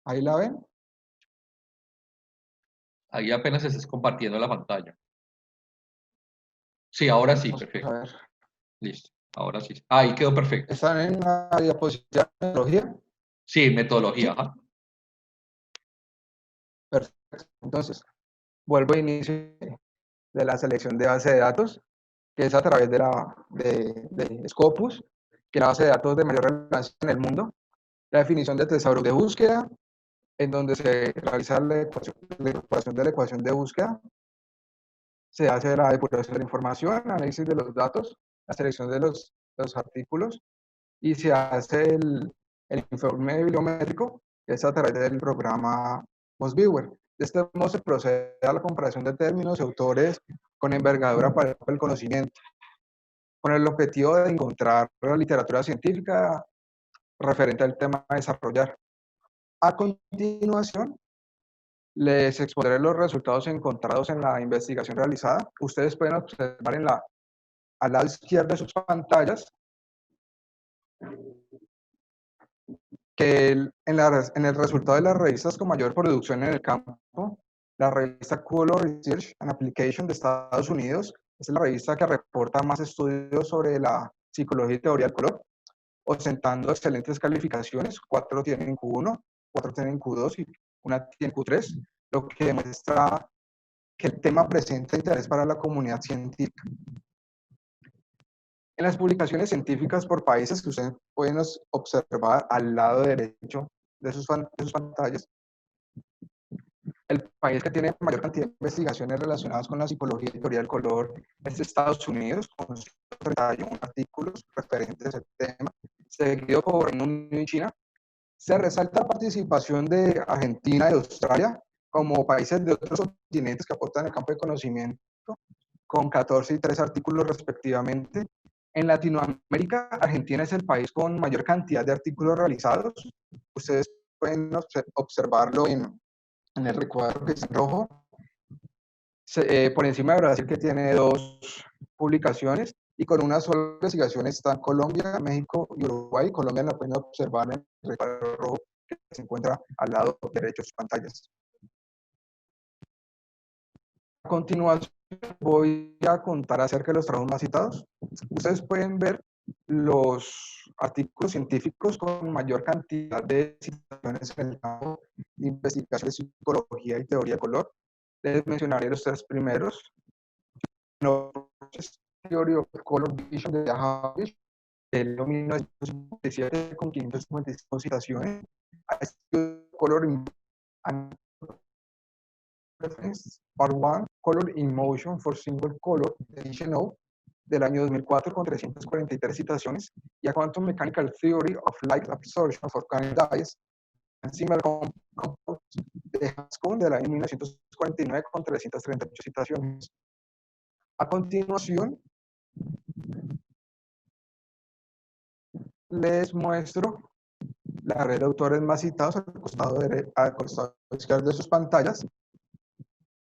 ¿Ahí la ven? Ahí apenas se está compartiendo la pantalla. Sí, ahora sí, Vamos a perfecto. ver. Listo, ahora sí. Ahí quedó perfecto. ¿Están en la diapositiva de metodología? Sí, metodología. Sí, Ajá. perfecto. Entonces, vuelvo a inicio de la selección de base de datos, que es a través de Scopus, que es la base de datos de mayor relevancia en el mundo. La definición de tesauro de búsqueda, en donde se realiza la ecuación de la ecuación de búsqueda, se hace la depuración de la información, análisis de los datos, la selección de los artículos y se hace el informe bibliométrico, que es a través del programa Mosviewer. De este modo se procede a la comparación de términos y autores con envergadura para el conocimiento, con el objetivo de encontrar la literatura científica referente al tema a desarrollar. A continuación, les expondré los resultados encontrados en la investigación realizada. Ustedes pueden observar al lado izquierdo de sus pantallas que en el resultado de las revistas con mayor producción en el campo, la revista Color Research and Application de Estados Unidos es la revista que reporta más estudios sobre la psicología y teoría del color, ostentando excelentes calificaciones. 4 tienen Q1, 4 tienen Q2 y una tiene Q3, lo que demuestra que el tema presenta interés para la comunidad científica. En las publicaciones científicas por países que ustedes pueden observar al lado derecho de sus pantallas, el país que tiene mayor cantidad de investigaciones relacionadas con la psicología y teoría del color es Estados Unidos, con 131 artículos referentes al tema, seguido por Reino Unido y China. Se resalta la participación de Argentina y Australia como países de otros continentes que aportan el campo de conocimiento, con 14 y 3 artículos respectivamente. En Latinoamérica, Argentina es el país con mayor cantidad de artículos realizados. Ustedes pueden observarlo en el recuadro que está en rojo. Por encima de Brasil, que tiene 2 publicaciones, y con una sola investigación están Colombia, México y Uruguay. Colombia la pueden observar en el recuadro rojo que se encuentra al lado derecho de sus pantallas. A continuación, voy a contar acerca de los trabajos más citados. Ustedes pueden ver los artículos científicos con mayor cantidad de citaciones en el campo de investigación de psicología y teoría de color. Les mencionaré los 3 primeros. Theory of Color Vision de Javish, del 1957, con 555 citaciones. Color and Reference, Part 1, Color in Motion for Single Color, Edition O, del año 2004, con 343 citaciones, y a Quantum Mechanical Theory of Light Absorption for Organic Dyes, Similar Compounds, de Haskell, del año 1949, con 338 citaciones. A continuación, les muestro la red de autores más citados al costado izquierdo de sus pantallas.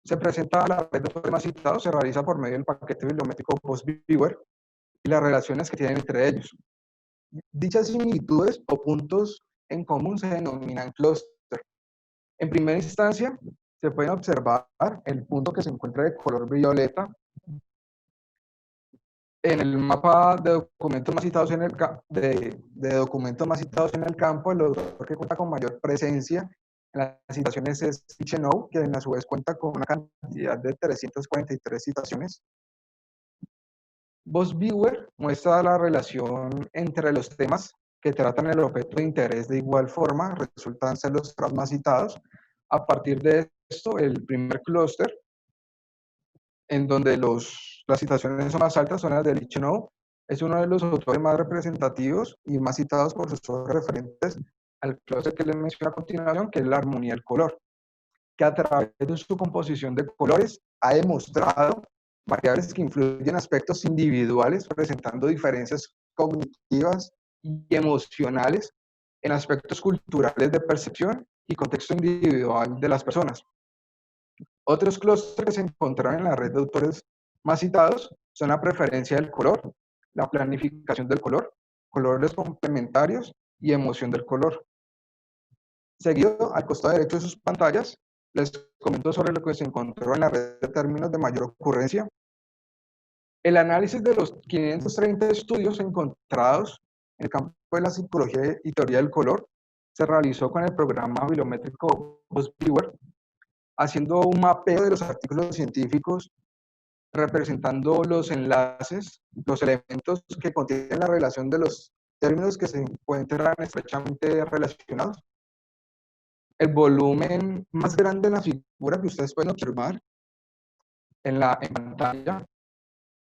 Se presenta la red de autores más citados, se realiza por medio del paquete bibliométrico PostViewer y las relaciones que tienen entre ellos. Dichas similitudes o puntos en común se denominan clúster. En primera instancia, se pueden observar el punto que se encuentra de color violeta en el mapa de documentos más citados en el, documentos más citados en el campo. El autor que cuenta con mayor presencia en las citaciones es Chenov, que a su vez cuenta con una cantidad de 343 citaciones. PostViewer muestra la relación entre los temas que tratan el objeto de interés de igual forma, resultan ser los trabajos más citados. A partir de esto, el primer clúster, en donde las citaciones son más altas, son las de Lichtenau, es uno de los autores más representativos y más citados por sus obras referentes al clúster que les menciono a continuación, que es la armonía del color, que a través de su composición de colores ha demostrado variables que influyen en aspectos individuales, presentando diferencias cognitivas y emocionales en aspectos culturales de percepción y contexto individual de las personas. Otros clústeres que se encontraron en la red de autores más citados son la preferencia del color, la planificación del color, colores complementarios y emoción del color. Seguido, al costado derecho de sus pantallas, les comento sobre lo que se encontró en la red de términos de mayor ocurrencia. El análisis de los 530 estudios encontrados en el campo de la psicología y teoría del color se realizó con el programa bibliométrico PostViewer, haciendo un mapeo de los artículos científicos, representando los enlaces, los elementos que contienen la relación de los términos que se encuentran estrechamente relacionados. El volumen más grande de la figura que ustedes pueden observar en pantalla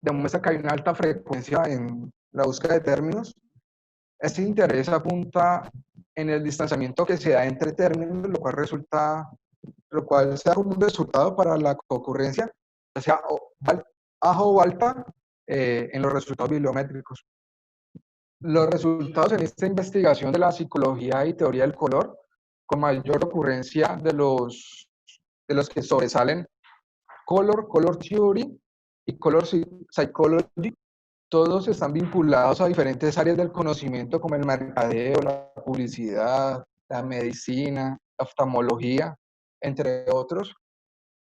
demuestra que hay una alta frecuencia en la búsqueda de términos. Este interés apunta en el distanciamiento que se da entre términos, lo cual sea como un resultado para la concurrencia, ya sea baja o alta, en los resultados bibliométricos. Los resultados en esta investigación de la psicología y teoría del color, con mayor ocurrencia de los que sobresalen Color Theory y Color Psychology, todos están vinculados a diferentes áreas del conocimiento como el mercadeo, la publicidad, la medicina, la oftalmología, entre otros,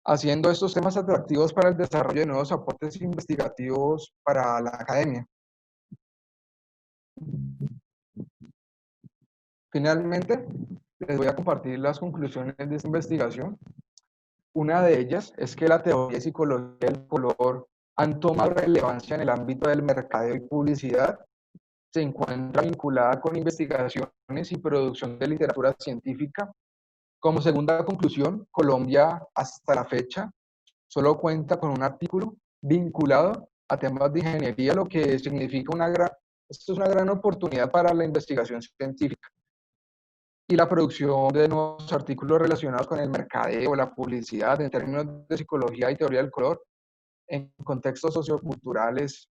haciendo estos temas atractivos para el desarrollo de nuevos aportes investigativos para la academia. Finalmente, les voy a compartir las conclusiones de esta investigación. Una de ellas es que la teoría y psicología del color han tomado relevancia en el ámbito del mercadeo y publicidad. Se encuentra vinculada con investigaciones y producción de literatura científica. Como segunda conclusión, Colombia hasta la fecha solo cuenta con un artículo vinculado a temas de ingeniería, lo que significa esto es una gran oportunidad para la investigación científica y la producción de nuevos artículos relacionados con el mercadeo, la publicidad, en términos de psicología y teoría del color, en contextos socioculturales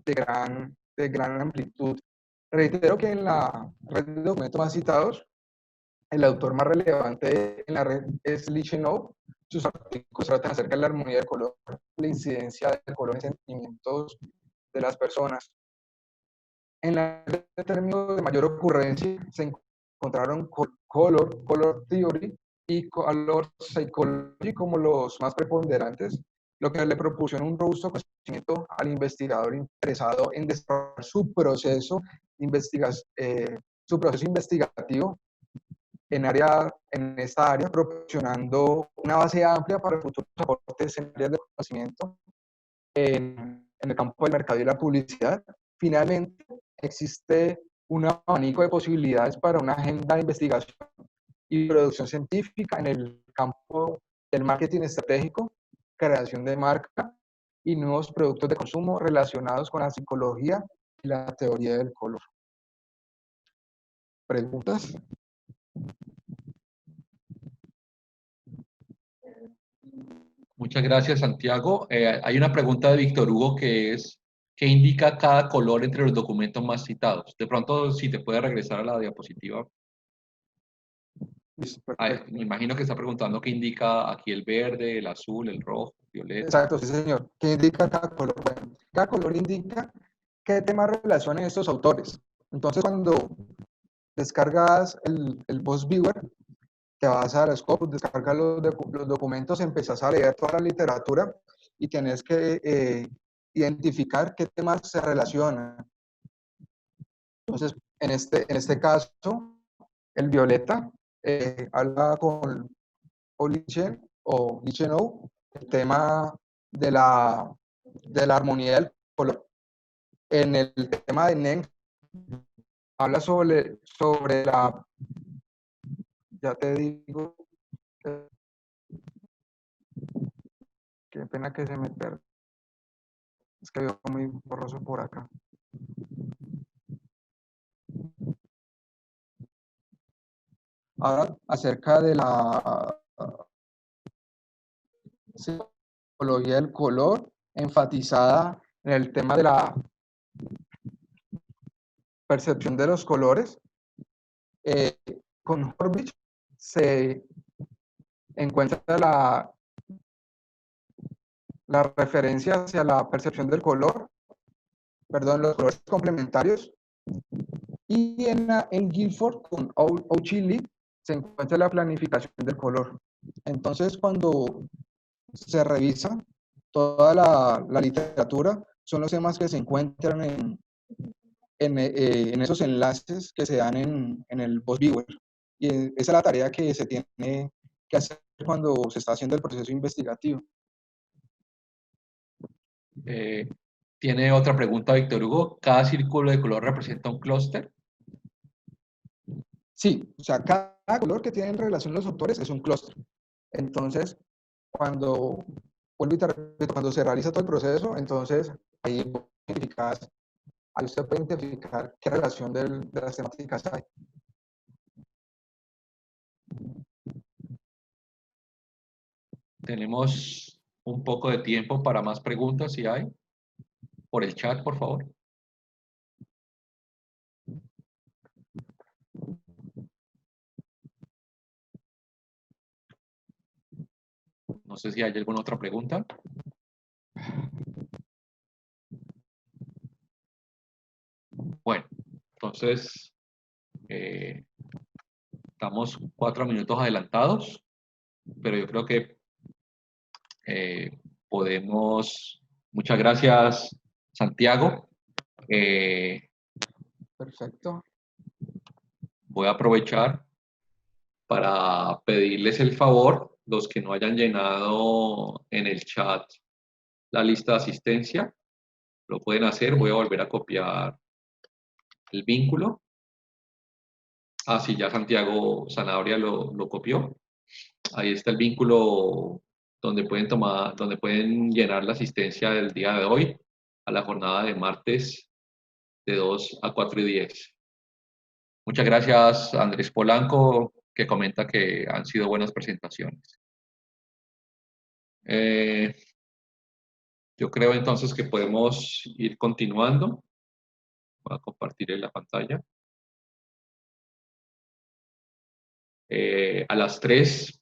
de gran amplitud. Reitero que en la red de documentos más citados, el autor más relevante en la red es Lee Chenov. Sus artículos tratan acerca de la armonía del color, la incidencia del color en sentimientos de las personas. En la red de términos de mayor ocurrencia se encontraron color theory y color psychology como los más preponderantes, lo que le proporciona un robusto conocimiento al investigador interesado en desarrollar su proceso investigativo en esta área, proporcionando una base amplia para futuros aportes en áreas de conocimiento en el campo del mercado y la publicidad. Finalmente, existe un abanico de posibilidades para una agenda de investigación y producción científica en el campo del marketing estratégico, creación de marca y nuevos productos de consumo relacionados con la psicología y la teoría del color. ¿Preguntas? Muchas gracias, Santiago. Hay una pregunta de Víctor Hugo que es, ¿qué indica cada color entre los documentos más citados? De pronto, si te puedes regresar a la diapositiva. Me imagino que está preguntando qué indica aquí el verde, el azul, el rojo, el violeta. Exacto, sí, señor. ¿Qué indica cada color? Bueno, cada color indica qué temas relacionan estos autores. Entonces, cuando descargas el Boss Viewer, te vas a Scopus, descargas los documentos, empezás a leer toda la literatura y tienes que identificar qué temas se relacionan. Entonces, en este caso, el violeta habla con Lichen o Lichenow, el tema de la armonía del color. En el tema de Neng, habla sobre la, ya te digo, qué pena que se me perdió. Es que veo muy borroso por acá. Ahora, acerca de la psicología del color, enfatizada en el tema de la percepción de los colores, con Horvitch se encuentra la referencia hacia la percepción del color, perdón, los colores complementarios, y en Guilford con O'Chilly se encuentra la planificación del color. Entonces, cuando se revisa toda la literatura, son los temas que se encuentran en esos enlaces que se dan en el Boss Viewer. Y esa es la tarea que se tiene que hacer cuando se está haciendo el proceso investigativo. Tiene otra pregunta, Víctor Hugo. ¿Cada círculo de color representa un clúster? Sí, o sea, cada color que tiene en relación los autores es un clúster. Entonces, cuando se realiza todo el proceso, entonces ahí usted puede identificar qué relación de las temáticas hay. Tenemos un poco de tiempo para más preguntas, si hay. Por el chat, por favor. No sé si hay alguna otra pregunta. Bueno, entonces estamos 4 minutos adelantados, pero yo creo que podemos. Muchas gracias, Santiago. Perfecto. Voy a aprovechar para pedirles el favor los que no hayan llenado en el chat la lista de asistencia, lo pueden hacer. Voy a volver a copiar el vínculo. Ah, sí, ya Santiago Sanabria lo copió. Ahí está el vínculo donde pueden llenar la asistencia del día de hoy a la jornada de martes de 2 a 4 y 10. Muchas gracias, Andrés Polanco, que comenta que han sido buenas presentaciones. Yo creo entonces que podemos ir continuando. Voy a compartir en la pantalla. A las 3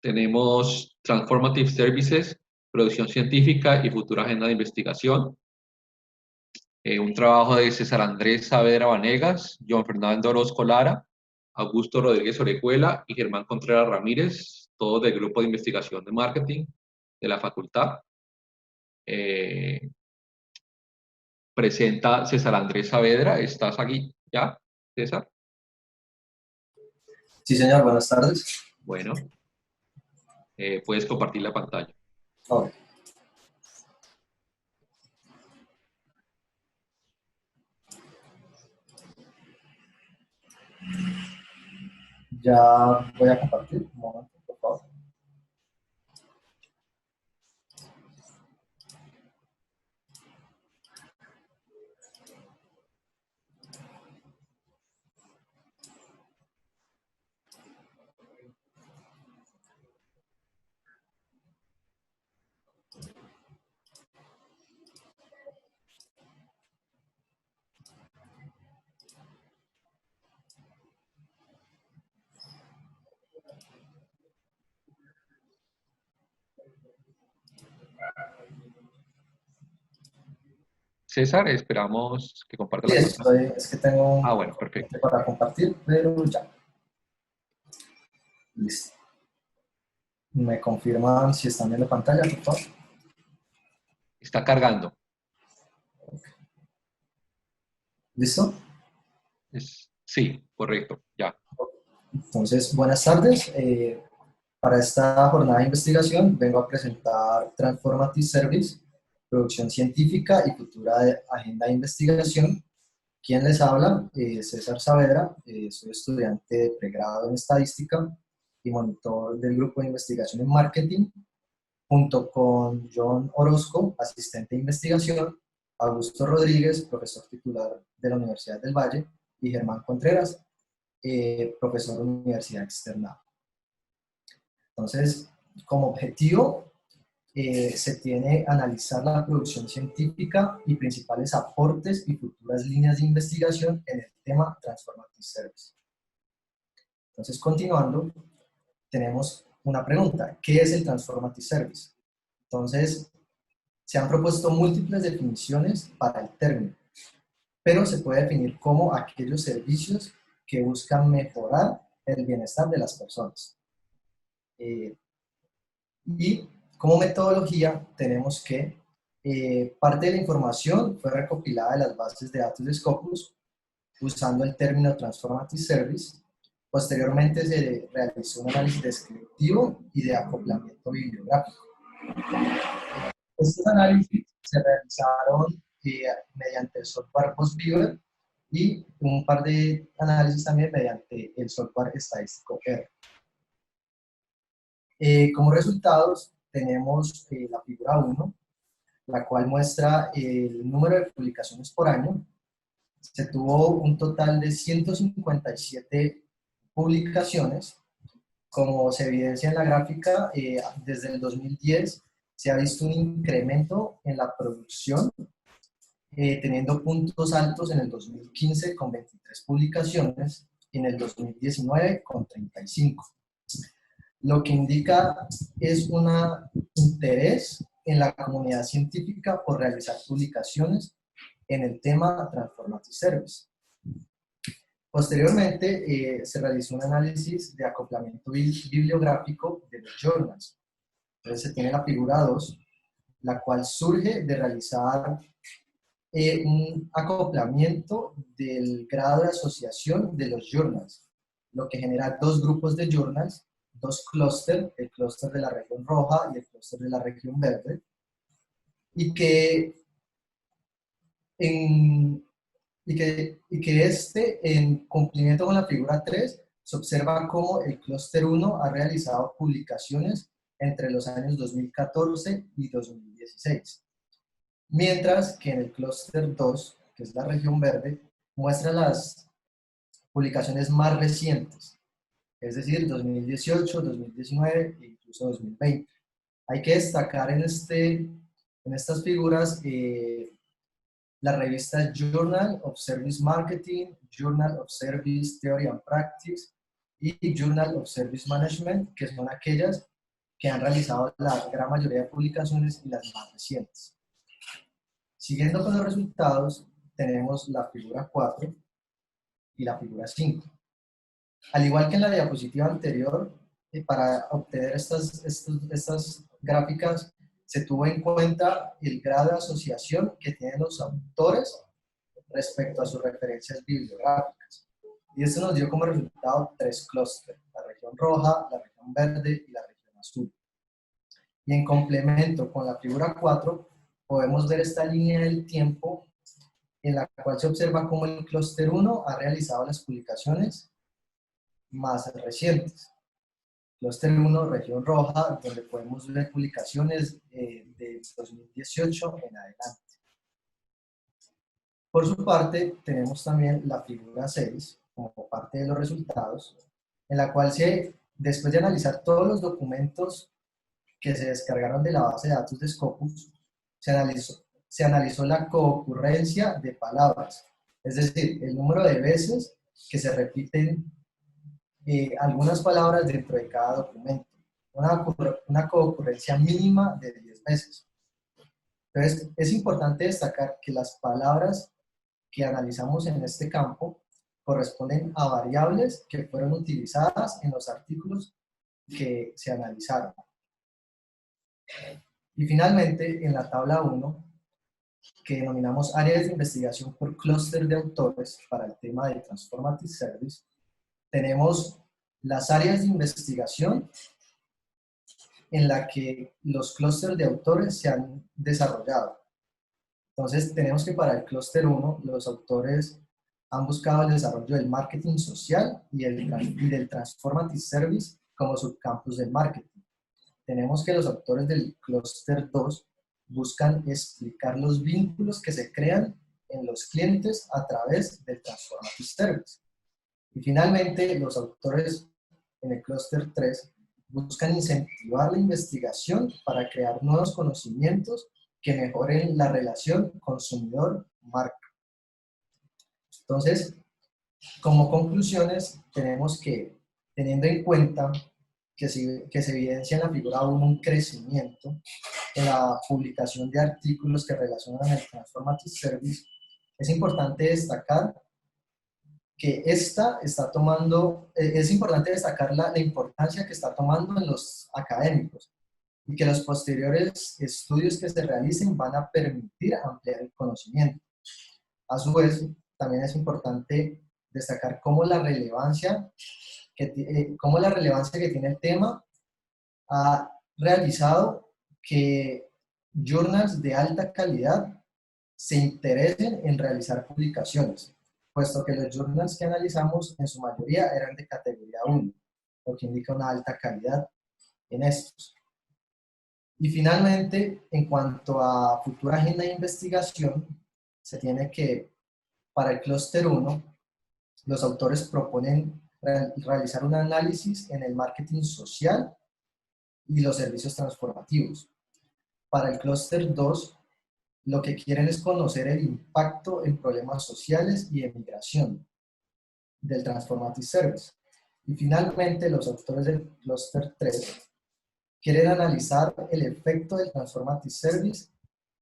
tenemos Transformative Services, Producción Científica y Futura Agenda de Investigación. Un trabajo de César Andrés Saavedra Vanegas, John Fernando Orozco Lara, Augusto Rodríguez Orejuela y Germán Contreras Ramírez, todos del Grupo de Investigación de Marketing de la facultad. Presenta César Andrés Saavedra. ¿Estás aquí ya, César? Sí, señor. Buenas tardes. Bueno, puedes compartir la pantalla. Okay. Ya voy a compartir. Un momento, por favor. César, esperamos que comparta la Sí, pantalla. es que tengo Bueno, perfecto. para compartir, pero ya. Listo. ¿Me confirman si están en la pantalla, por favor? Está cargando. ¿Listo? Sí, correcto, ya. Entonces, buenas tardes. Para esta jornada de investigación vengo a presentar Transformative Service, Producción Científica y Futura Agenda de Investigación. ¿Quién les habla? César Saavedra, soy estudiante de pregrado en Estadística y monitor del Grupo de Investigación en Marketing, junto con John Orozco, asistente de investigación, Augusto Rodríguez, profesor titular de la Universidad del Valle, y Germán Contreras, profesor de Universidad Externa. Entonces, como objetivo, se tiene analizar la producción científica y principales aportes y futuras líneas de investigación en el tema Transformative Service. Entonces, continuando, tenemos una pregunta. ¿Qué es el Transformative Service? Entonces, se han propuesto múltiples definiciones para el término, pero se puede definir como aquellos servicios que buscan mejorar el bienestar de las personas. Y como metodología tenemos que parte de la información fue recopilada de las bases de datos de Scopus usando el término Transformative Service. Posteriormente se realizó un análisis descriptivo y de acoplamiento bibliográfico. Estos análisis se realizaron mediante el software PostBieber y un par de análisis también mediante el software estadístico R. Como resultados tenemos la figura 1, la cual muestra el número de publicaciones por año. Se tuvo un total de 157 publicaciones. Como se evidencia en la gráfica, desde el 2010 se ha visto un incremento en la producción, teniendo puntos altos en el 2015 con 23 publicaciones y en el 2019 con 35. Lo que indica es un interés en la comunidad científica por realizar publicaciones en el tema Transformative Service. Posteriormente, se realizó un análisis de acoplamiento bibliográfico de los journals. Entonces se tiene la figura 2, la cual surge de realizar un acoplamiento del grado de asociación de los journals, lo que genera dos grupos de journals dos clústeres, el clúster de la región roja y el clúster de la región verde, y que, en cumplimiento con la figura 3, se observa cómo el clúster 1 ha realizado publicaciones entre los años 2014 y 2016. Mientras que en el clúster 2, que es la región verde, muestra las publicaciones más recientes, es decir, 2018, 2019 e incluso 2020. Hay que destacar en estas figuras las revistas Journal of Service Marketing, Journal of Service Theory and Practice y Journal of Service Management, que son aquellas que han realizado la gran mayoría de publicaciones y las más recientes. Siguiendo con los resultados, tenemos la figura 4 y la figura 5. Al igual que en la diapositiva anterior, para obtener estas gráficas se tuvo en cuenta el grado de asociación que tienen los autores respecto a sus referencias bibliográficas. Y esto nos dio como resultado 3 clústeres, la región roja, la región verde y la región azul. Y en complemento con la figura 4, podemos ver esta línea del tiempo en la cual se observa cómo el clúster 1 ha realizado las publicaciones más recientes. Clúster 1, región roja, donde podemos ver publicaciones de 2018 en adelante. Por su parte, tenemos también la figura 6, como parte de los resultados, en la cual después de analizar todos los documentos que se descargaron de la base de datos de Scopus, se analizó la concurrencia de palabras, es decir, el número de veces que se repiten algunas palabras dentro de cada documento, una concurrencia mínima de 10 veces. Entonces, es importante destacar que las palabras que analizamos en este campo corresponden a variables que fueron utilizadas en los artículos que se analizaron. Y finalmente, en la tabla 1, que denominamos áreas de investigación por clúster de autores para el tema de Transformative Service, tenemos las áreas de investigación en la que los clústeres de autores se han desarrollado. Entonces, tenemos que para el clúster 1, los autores han buscado el desarrollo del marketing social y del Transformative Service como subcampus del marketing. Tenemos que los autores del clúster 2 buscan explicar los vínculos que se crean en los clientes a través del Transformative Service. Y finalmente, los autores en el clúster 3 buscan incentivar la investigación para crear nuevos conocimientos que mejoren la relación consumidor-marca. Entonces, como conclusiones, tenemos que, teniendo en cuenta que se evidencia en la figura 1 un crecimiento en la publicación de artículos que relacionan el Transformative Service, es importante destacar que es importante destacar la importancia que está tomando en los académicos y que los posteriores estudios que se realicen van a permitir ampliar el conocimiento. A su vez, también es importante destacar cómo la relevancia que tiene el tema ha realizado que journals de alta calidad se interesen en realizar publicaciones, puesto que los journals que analizamos en su mayoría eran de categoría 1, lo que indica una alta calidad en estos. Y finalmente, en cuanto a futura agenda de investigación, se tiene que, para el clúster 1, los autores proponen realizar un análisis en el marketing social y los servicios transformativos. Para el clúster 2, lo que quieren es conocer el impacto en problemas sociales y de migración del Transformative Service. Y finalmente, los autores del clúster 3 quieren analizar el efecto del Transformative Service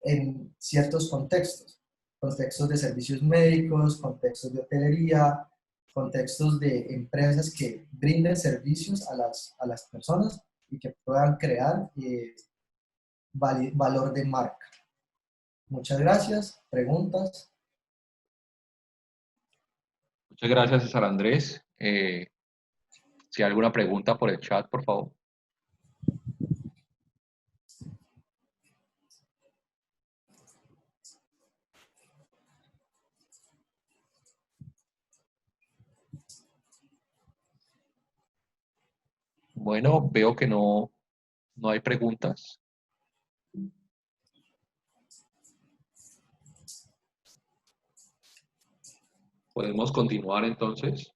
en ciertos contextos de servicios médicos, contextos de hotelería, contextos de empresas que brinden servicios a las personas y que puedan crear valor de marca. Muchas gracias. ¿Preguntas? Muchas gracias, César Andrés. Si hay alguna pregunta por el chat, por favor. Bueno, veo que no hay preguntas. Podemos continuar entonces.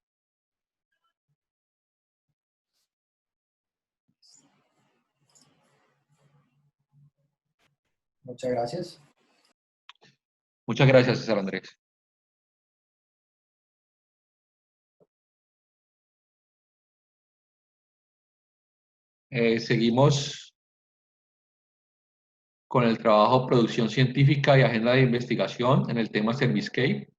Muchas gracias. Muchas gracias, César Andrés. Seguimos con el trabajo Producción Científica y Agenda de Investigación en el tema Servicescape.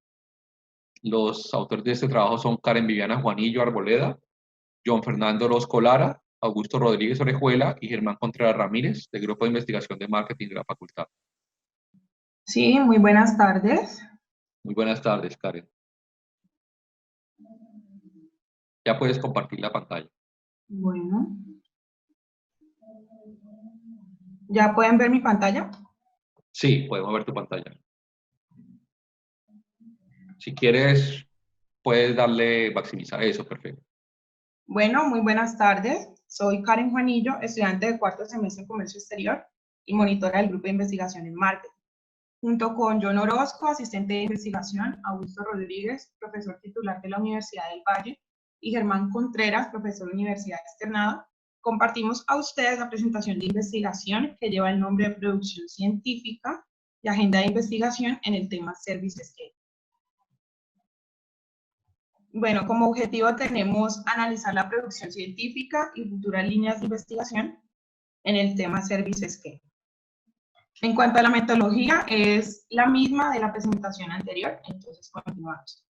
Los autores de este trabajo son Karen Viviana Juanillo Arboleda, John Fernando Orozco Lara, Augusto Rodríguez Orejuela y Germán Contreras Ramírez, del Grupo de Investigación de Marketing de la Facultad. Sí, muy buenas tardes. Muy buenas tardes, Karen. Ya puedes compartir la pantalla. Bueno. ¿Ya pueden ver mi pantalla? Sí, podemos ver tu pantalla. Si quieres, puedes darle maximizar eso, perfecto. Bueno, muy buenas tardes. Soy Karen Juanillo, estudiante de cuarto semestre en Comercio Exterior y monitora del Grupo de Investigación en Marketing. Junto con John Orozco, asistente de investigación, Augusto Rodríguez, profesor titular de la Universidad del Valle, y Germán Contreras, profesor de Universidad Externado, compartimos a ustedes la presentación de investigación que lleva el nombre de Producción Científica y Agenda de Investigación en el tema Servicescape. Bueno, como objetivo tenemos analizar la producción científica y futuras líneas de investigación en el tema Servicescape. En cuanto a la metodología, es la misma de la presentación anterior, entonces continuamos.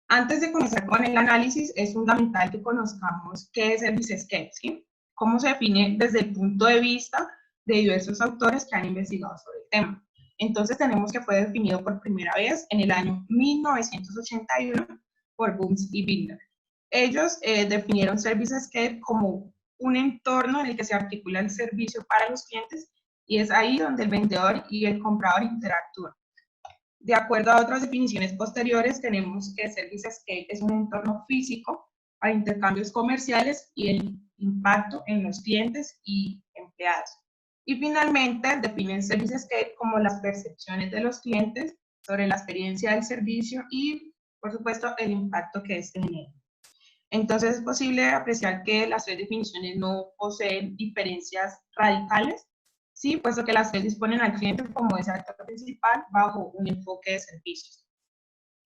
Antes de comenzar con el análisis, es fundamental que conozcamos qué es Servicescape, ¿sí? Cómo se define desde el punto de vista de diversos autores que han investigado sobre el tema. Entonces tenemos que fue definido por primera vez en el año 1981 por Bunz y Binder. Ellos definieron Servicescape como un entorno en el que se articula el servicio para los clientes y es ahí donde el vendedor y el comprador interactúan. De acuerdo a otras definiciones posteriores, tenemos que Servicescape es un entorno físico para intercambios comerciales y el impacto en los clientes y empleados. Y finalmente, definen Servicescape como las percepciones de los clientes sobre la experiencia del servicio y, por supuesto, el impacto que este genera. Entonces, es posible apreciar que las tres definiciones no poseen diferencias radicales, sí, puesto que las tres disponen al cliente como ese actor principal bajo un enfoque de servicios.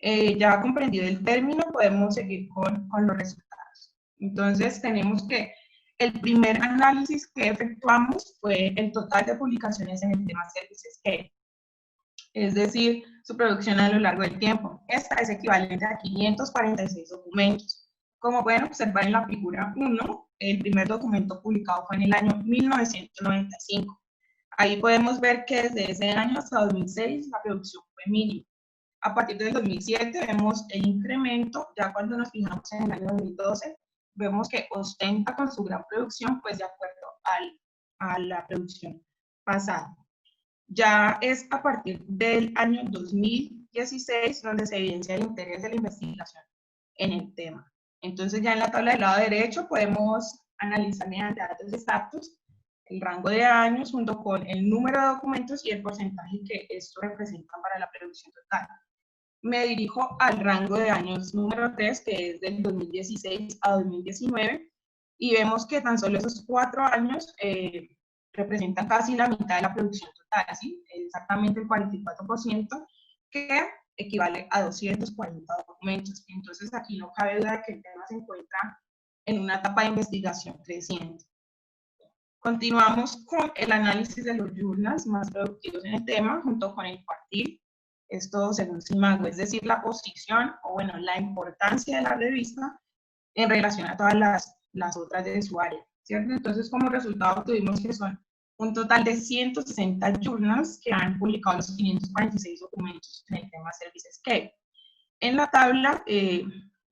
Ya comprendido el término, podemos seguir con los resultados. Entonces, tenemos que el primer análisis que efectuamos fue el total de publicaciones en el tema Servicescape, es decir, su producción a lo largo del tiempo. Esta es equivalente a 546 documentos. Como pueden observar en la figura 1, el primer documento publicado fue en el año 1995. Ahí podemos ver que desde ese año hasta 2006 la producción fue mínima. A partir del 2007 vemos el incremento, ya cuando nos fijamos en el año 2012, vemos que ostenta con su gran producción, pues de acuerdo a la producción pasada. Ya es a partir del año 2016 donde se evidencia el interés de la investigación en el tema. Entonces ya en la tabla del lado derecho podemos analizar mediante datos exactos el rango de años junto con el número de documentos y el porcentaje que esto representa para la producción total. Me dirijo al rango de años número 3, que es del 2016 a 2019, y vemos que tan solo esos 4 años representan casi la mitad de la producción total, ¿sí? Exactamente el 44%, que equivale a 240 documentos. Entonces aquí no cabe duda de que el tema se encuentra en una etapa de investigación creciente. Continuamos con el análisis de los journals más productivos en el tema, junto con el cuartil, esto según Simago, es decir, la posición o bueno, la importancia de la revista en relación a todas las otras de su área, ¿cierto? Entonces, como resultado tuvimos que son un total de 160 journals que han publicado los 546 documentos en el tema Servicescape. En la tabla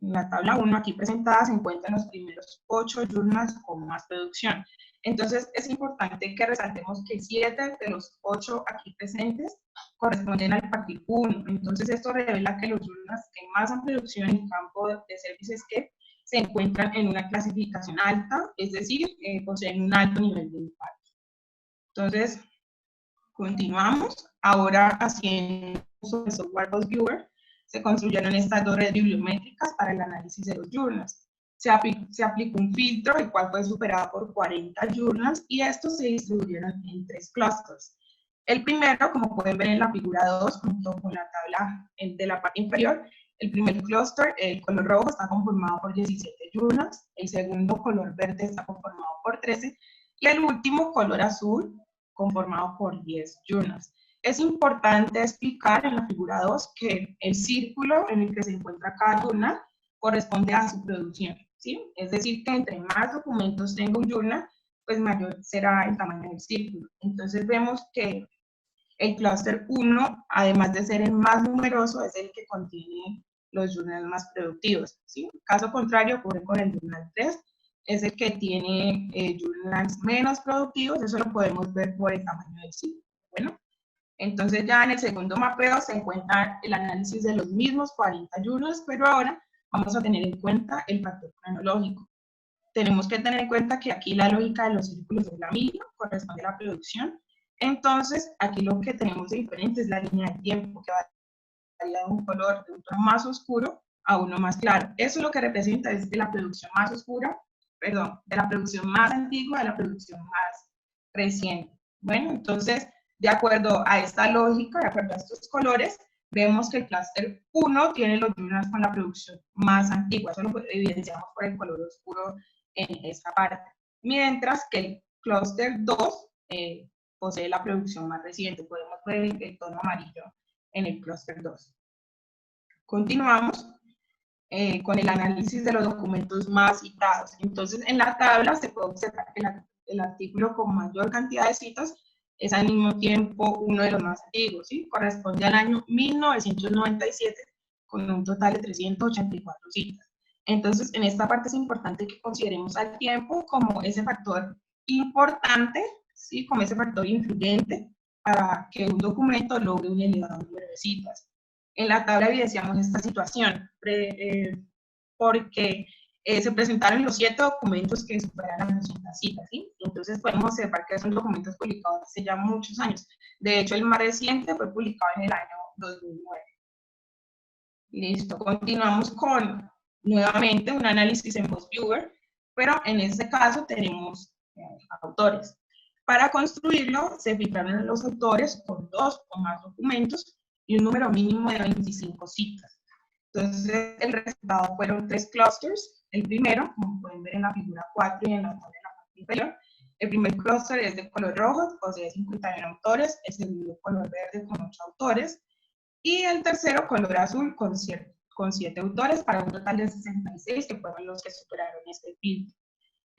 En la tabla 1 aquí presentada se encuentran los primeros 8 journals con más producción. Entonces es importante que resaltemos que 7 de los 8 aquí presentes corresponden al partido 1. Entonces esto revela que los journals que más han producción en el campo de services que se encuentran en una clasificación alta, es decir, poseen un alto nivel de impacto. Entonces, continuamos. Ahora, haciendo uso del software PostViewer, se construyeron estas dos redes bibliométricas para el análisis de los journals. Se aplicó un filtro, el cual fue superado por 40 journals, y estos se distribuyeron en 3 clusters. El primero, como pueden ver en la figura 2, junto con la tabla de la parte inferior, el primer clúster, el color rojo, está conformado por 17 journals, el segundo, color verde, está conformado por 13, y el último, color azul, conformado por 10 journals. Es importante explicar en la figura 2 que el círculo en el que se encuentra cada journal corresponde a su producción, ¿sí? Es decir, que entre más documentos tenga un journal, pues mayor será el tamaño del círculo. Entonces vemos que el clúster 1, además de ser el más numeroso, es el que contiene los journals más productivos, ¿sí? Caso contrario ocurre con el journal 3, es el que tiene journals menos productivos, eso lo podemos ver por el tamaño del círculo. Bueno, entonces ya en el segundo mapeo se encuentra el análisis de los mismos 40 journals, pero ahora vamos a tener en cuenta el factor cronológico. Tenemos que tener en cuenta que aquí la lógica de los círculos es la misma, corresponde a la producción. Entonces, aquí lo que tenemos de diferente es la línea de tiempo, que varía de un color de un tono más oscuro a uno más claro. Eso lo que representa es de la producción más oscura, perdón, de la producción más antigua a la producción más reciente. Bueno, entonces, de acuerdo a esta lógica, de acuerdo a estos colores, vemos que el clúster 1 tiene los journals con la producción más antigua. Eso lo evidenciamos por el color oscuro en esta parte. Mientras que el clúster 2 posee la producción más reciente. Podemos ver el tono amarillo en el clúster 2. Continuamos con el análisis de los documentos más citados. Entonces, en la tabla se puede observar que el artículo con mayor cantidad de citas es al mismo tiempo uno de los más antiguos, ¿sí? Corresponde al año 1997 con un total de 384 citas. Entonces, en esta parte es importante que consideremos al tiempo como ese factor importante, ¿sí? Como ese factor influyente para que un documento logre un elevado número de citas. En la tabla evidenciamos esta situación porque se presentaron los 7 documentos que superan las 200 citas, ¿sí? Entonces podemos observar que son documentos publicados hace ya muchos años. De hecho, el más reciente fue publicado en el año 2009. Listo, continuamos con nuevamente un análisis en PostViewer, pero en este caso tenemos autores. Para construirlo, se filtraron los autores con 2 o más documentos y un número mínimo de 25 citas. Entonces, el resultado fueron 3 clusters. El primero, como pueden ver en la figura 4 y en la tabla de la parte inferior, el primer clúster es de color rojo, posee 51 autores, el segundo color verde con 8 autores, y el tercero color azul con 7 autores, para un total de 66, que fueron los que superaron este filtro.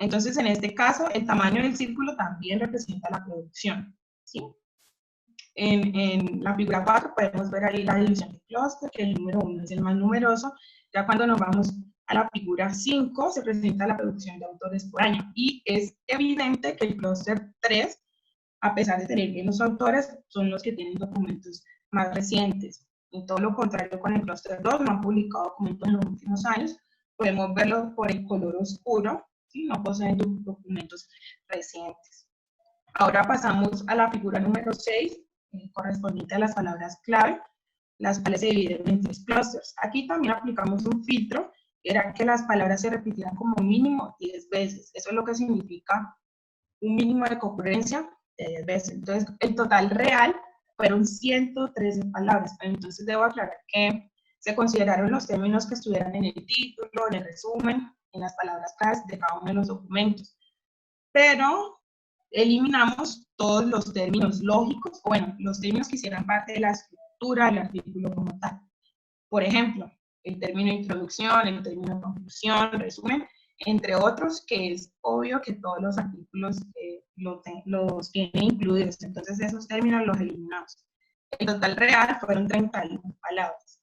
Entonces, en este caso, el tamaño del círculo también representa la producción, ¿sí? En la figura 4 podemos ver ahí la división de clúster, que el número 1 es el más numeroso. Ya cuando nos vamos a la figura 5, se presenta la producción de autores por año. Y es evidente que el clúster 3, a pesar de tener menos autores, son los que tienen documentos más recientes. Y todo lo contrario con el clúster 2, no han publicado documentos en los últimos años. Podemos verlo por el color oscuro, ¿sí? No poseen documentos recientes. Ahora pasamos a la figura número 6, correspondiente a las palabras clave, las cuales se dividen en 3 clusters. Aquí también aplicamos un filtro, era que las palabras se repitieran como mínimo 10 veces. Eso es lo que significa un mínimo de concurrencia de 10 veces. Entonces, el total real fueron 113 palabras. Entonces, debo aclarar que se consideraron los términos que estuvieran en el título, en el resumen, en las palabras claves de cada uno de los documentos. Pero eliminamos todos los términos lógicos, o bueno, los términos que hicieran parte de la estructura del artículo como tal. Por ejemplo, el término introducción, el término conclusión, resumen, entre otros, que es obvio que todos los artículos los tienen incluidos. Entonces, esos términos los eliminamos. El total real fueron 31 palabras.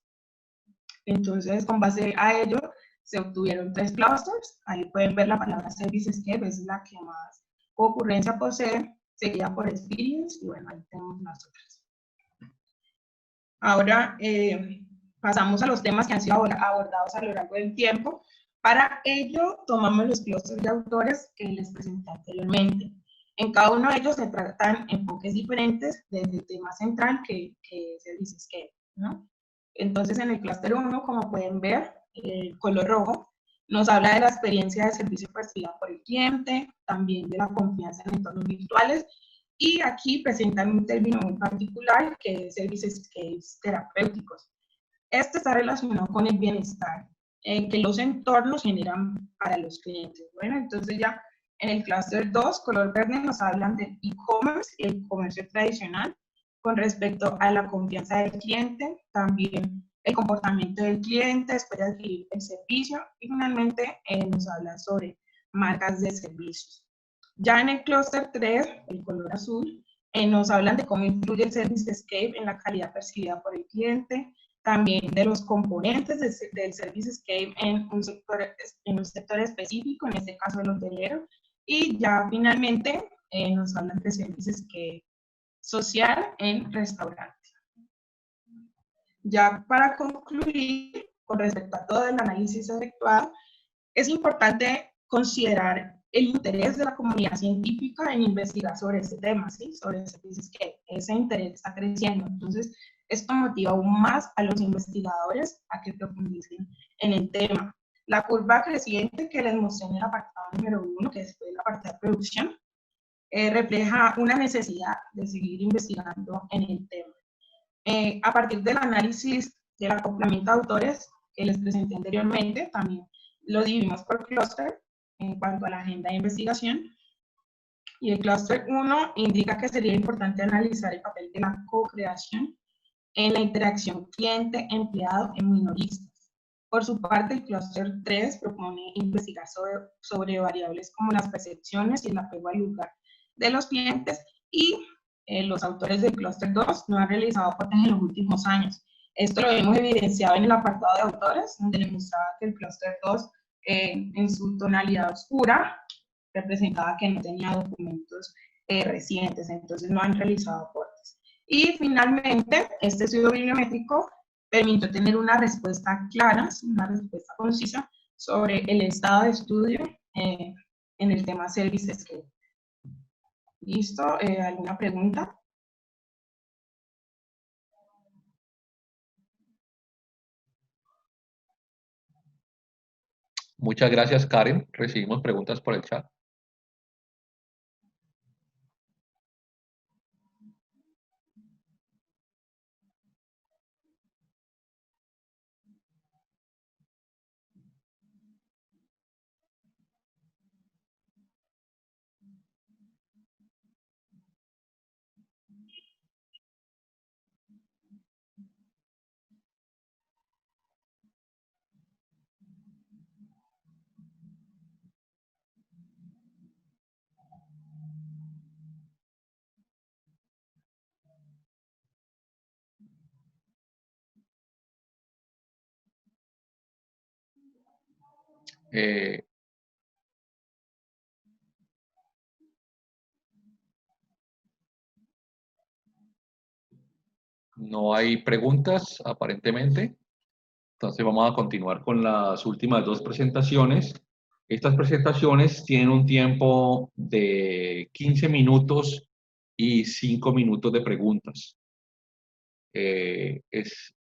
Entonces, con base a ello, se obtuvieron 3 clusters. Ahí pueden ver la palabra ServiceScape, es la que más ocurrencia posee, seguida por Experience, y bueno, ahí tenemos las otras. Ahora pasamos a los temas que han sido abordados a lo largo del tiempo. Para ello, tomamos los clústeres de autores que les presenté anteriormente. En cada uno de ellos se tratan enfoques diferentes desde el tema central que es ServiceScape, ¿no? Entonces, en el clúster 1, como pueden ver, el color rojo nos habla de la experiencia de servicio percibida por el cliente, también de la confianza en entornos virtuales, y aquí presentan un término muy particular que es ServiceScapes terapéuticos. Este está relacionado con el bienestar que los entornos generan para los clientes. Bueno, entonces ya en el clúster 2, color verde, nos hablan del e-commerce y el comercio tradicional con respecto a la confianza del cliente, también el comportamiento del cliente después de adquirir el servicio, y finalmente nos habla sobre marcas de servicios. Ya en el clúster 3, el color azul, nos hablan de cómo influye el ServiceScape en la calidad percibida por el cliente, también de los componentes del ServiceScape en un sector específico, en este caso el hotelero, y ya finalmente nos hablan de ServiceScape social en restaurantes. Ya para concluir, con respecto a todo el análisis efectuado, es importante considerar el interés de la comunidad científica en investigar sobre este tema, ¿sí? Sobre el ServiceScape. Ese interés está creciendo. Entonces, esto motiva aún más a los investigadores a que profundicen en el tema. La curva creciente que les mostré en el apartado número 1, que es el apartado de producción, refleja una necesidad de seguir investigando en el tema. A partir del análisis del acoplamiento de autores que les presenté anteriormente, también lo dividimos por clúster en cuanto a la agenda de investigación. Y el clúster 1 indica que sería importante analizar el papel de la co-creación en la interacción cliente-empleado en minoristas. Por su parte, el clúster 3 propone investigar sobre variables como las percepciones y el apego al lugar de los clientes, y los autores del clúster 2 no han realizado aportes en los últimos años. Esto lo hemos evidenciado en el apartado de autores, donde les mostraba que el clúster 2 en su tonalidad oscura representaba que no tenía documentos recientes, entonces no han realizado aportes. Y finalmente, este estudio bibliométrico permitió tener una respuesta clara, una respuesta concisa sobre el estado de estudio en el tema ServiceScape. ¿Listo? ¿Alguna pregunta? Muchas gracias, Karen. Recibimos preguntas por el chat. No hay preguntas, aparentemente. Entonces vamos a continuar con las últimas dos presentaciones. Estas presentaciones tienen un tiempo de 15 minutos y 5 minutos de preguntas. Es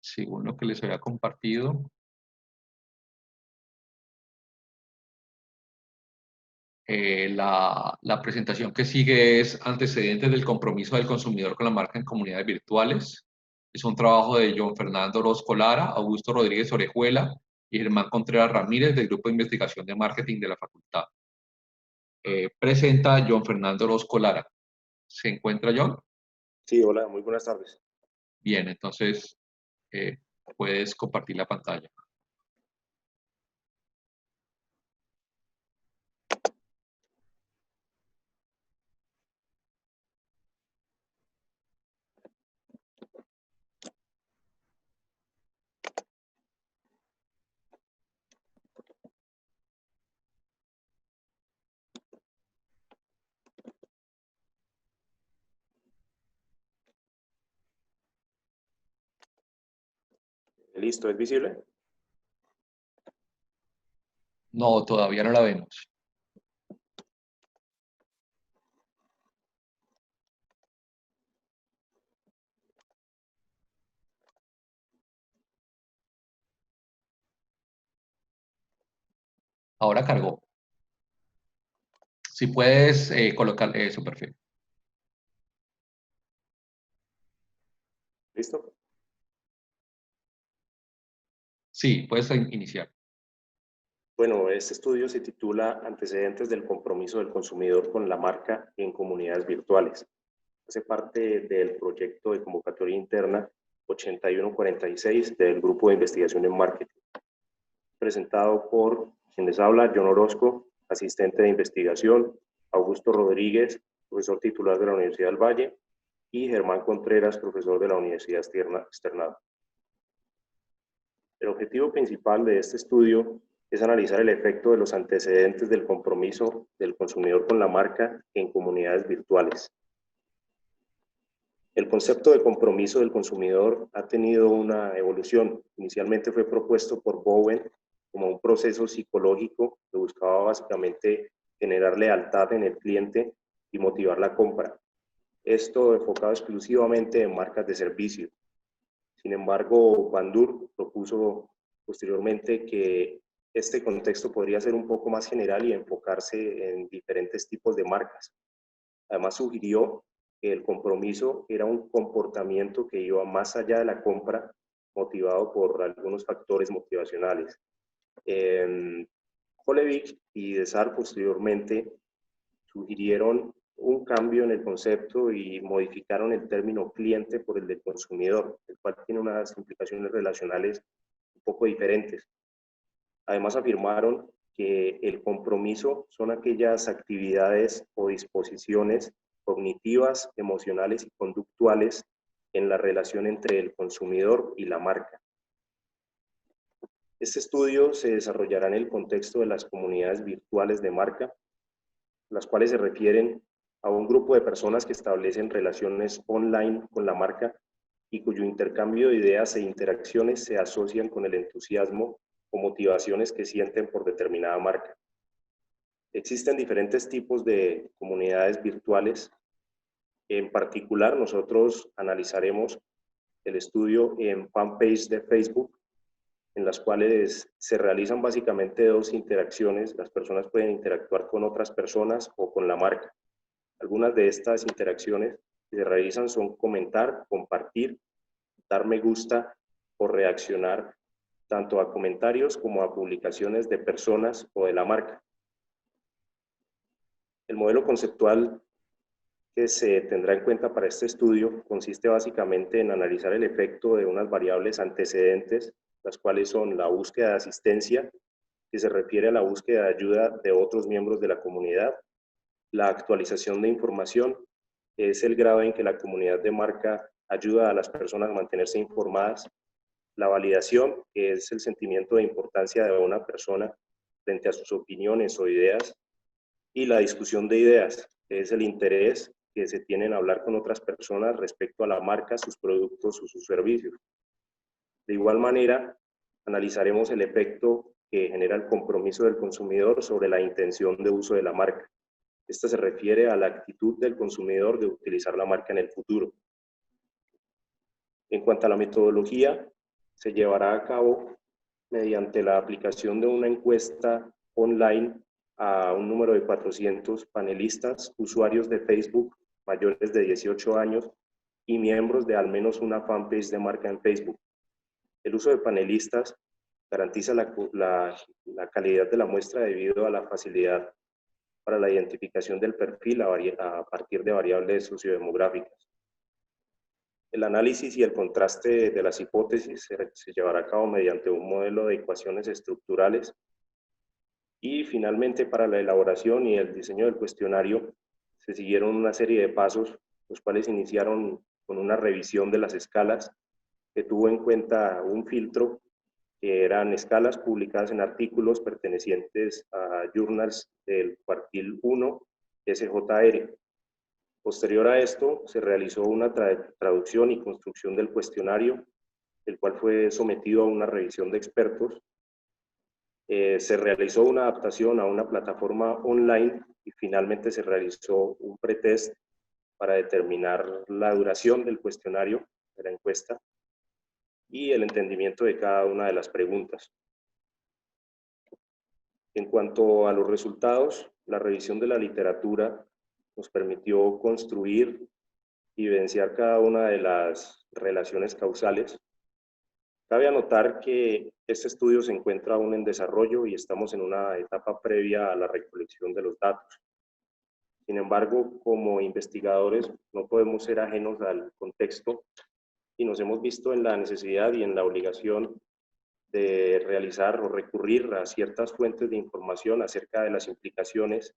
según lo que les había compartido. La presentación que sigue es Antecedentes del compromiso del consumidor con la marca en comunidades virtuales. Es un trabajo de John Fernando Orozco Lara, Augusto Rodríguez Orejuela y Germán Contreras Ramírez del Grupo de Investigación de Marketing de la Facultad. Presenta John Fernando Orozco Lara. ¿Se encuentra John? Sí, hola, muy buenas tardes. Bien, entonces puedes compartir la pantalla. Listo, ¿es visible? No, todavía no la vemos. Ahora cargó. Si puedes colocar su perfil. ¿Listo? Sí, puedes iniciar. Bueno, este estudio se titula Antecedentes del compromiso del consumidor con la marca en comunidades virtuales. Hace parte del proyecto de convocatoria interna 8146 del Grupo de Investigación en Marketing, presentado por quien les habla, John Orozco, asistente de investigación, Augusto Rodríguez, profesor titular de la Universidad del Valle, y Germán Contreras, profesor de la Universidad Externado. El objetivo principal de este estudio es analizar el efecto de los antecedentes del compromiso del consumidor con la marca en comunidades virtuales. El concepto de compromiso del consumidor ha tenido una evolución. Inicialmente fue propuesto por Bowen como un proceso psicológico que buscaba básicamente generar lealtad en el cliente y motivar la compra. Esto enfocado exclusivamente en marcas de servicio. Sin embargo, Bandura propuso posteriormente que este contexto podría ser un poco más general y enfocarse en diferentes tipos de marcas. Además, sugirió que el compromiso era un comportamiento que iba más allá de la compra, motivado por algunos factores motivacionales. Holevich y Desar posteriormente sugirieron un cambio en el concepto y modificaron el término cliente por el de consumidor, el cual tiene unas implicaciones relacionales un poco diferentes. Además, afirmaron que el compromiso son aquellas actividades o disposiciones cognitivas, emocionales y conductuales en la relación entre el consumidor y la marca. Este estudio se desarrollará en el contexto de las comunidades virtuales de marca, las cuales se refieren a un grupo de personas que establecen relaciones online con la marca y cuyo intercambio de ideas e interacciones se asocian con el entusiasmo o motivaciones que sienten por determinada marca. Existen diferentes tipos de comunidades virtuales. En particular, nosotros analizaremos el estudio en fanpage de Facebook, en las cuales se realizan básicamente dos interacciones. Las personas pueden interactuar con otras personas o con la marca. Algunas de estas interacciones que se realizan son comentar, compartir, dar me gusta o reaccionar tanto a comentarios como a publicaciones de personas o de la marca. El modelo conceptual que se tendrá en cuenta para este estudio consiste básicamente en analizar el efecto de unas variables antecedentes, las cuales son la búsqueda de asistencia, que se refiere a la búsqueda de ayuda de otros miembros de la comunidad, la actualización de información, que es el grado en que la comunidad de marca ayuda a las personas a mantenerse informadas, la validación, que es el sentimiento de importancia de una persona frente a sus opiniones o ideas, y la discusión de ideas, que es el interés que se tiene en hablar con otras personas respecto a la marca, sus productos o sus servicios. De igual manera, analizaremos el efecto que genera el compromiso del consumidor sobre la intención de uso de la marca. Esta se refiere a la actitud del consumidor de utilizar la marca en el futuro. En cuanto a la metodología, se llevará a cabo mediante la aplicación de una encuesta online a un número de 400 panelistas, usuarios de Facebook mayores de 18 años y miembros de al menos una fanpage de marca en Facebook. El uso de panelistas garantiza la calidad de la muestra debido a la facilidad para la identificación del perfil a partir de variables sociodemográficas. El análisis y el contraste de las hipótesis se llevará a cabo mediante un modelo de ecuaciones estructurales. Y finalmente, para la elaboración y el diseño del cuestionario, se siguieron una serie de pasos, los cuales iniciaron con una revisión de las escalas, que tuvo en cuenta un filtro, que eran escalas publicadas en artículos pertenecientes a journals del cuartil 1, SJR. Posterior a esto, se realizó una traducción y construcción del cuestionario, el cual fue sometido a una revisión de expertos. Se realizó una adaptación a una plataforma online y finalmente se realizó un pretest para determinar la duración del cuestionario, de la encuesta, y el entendimiento de cada una de las preguntas. En cuanto a los resultados, la revisión de la literatura nos permitió construir y evidenciar cada una de las relaciones causales. Cabe anotar que este estudio se encuentra aún en desarrollo y estamos en una etapa previa a la recolección de los datos. Sin embargo, como investigadores no podemos ser ajenos al contexto y nos hemos visto en la necesidad y en la obligación de realizar o recurrir a ciertas fuentes de información acerca de las implicaciones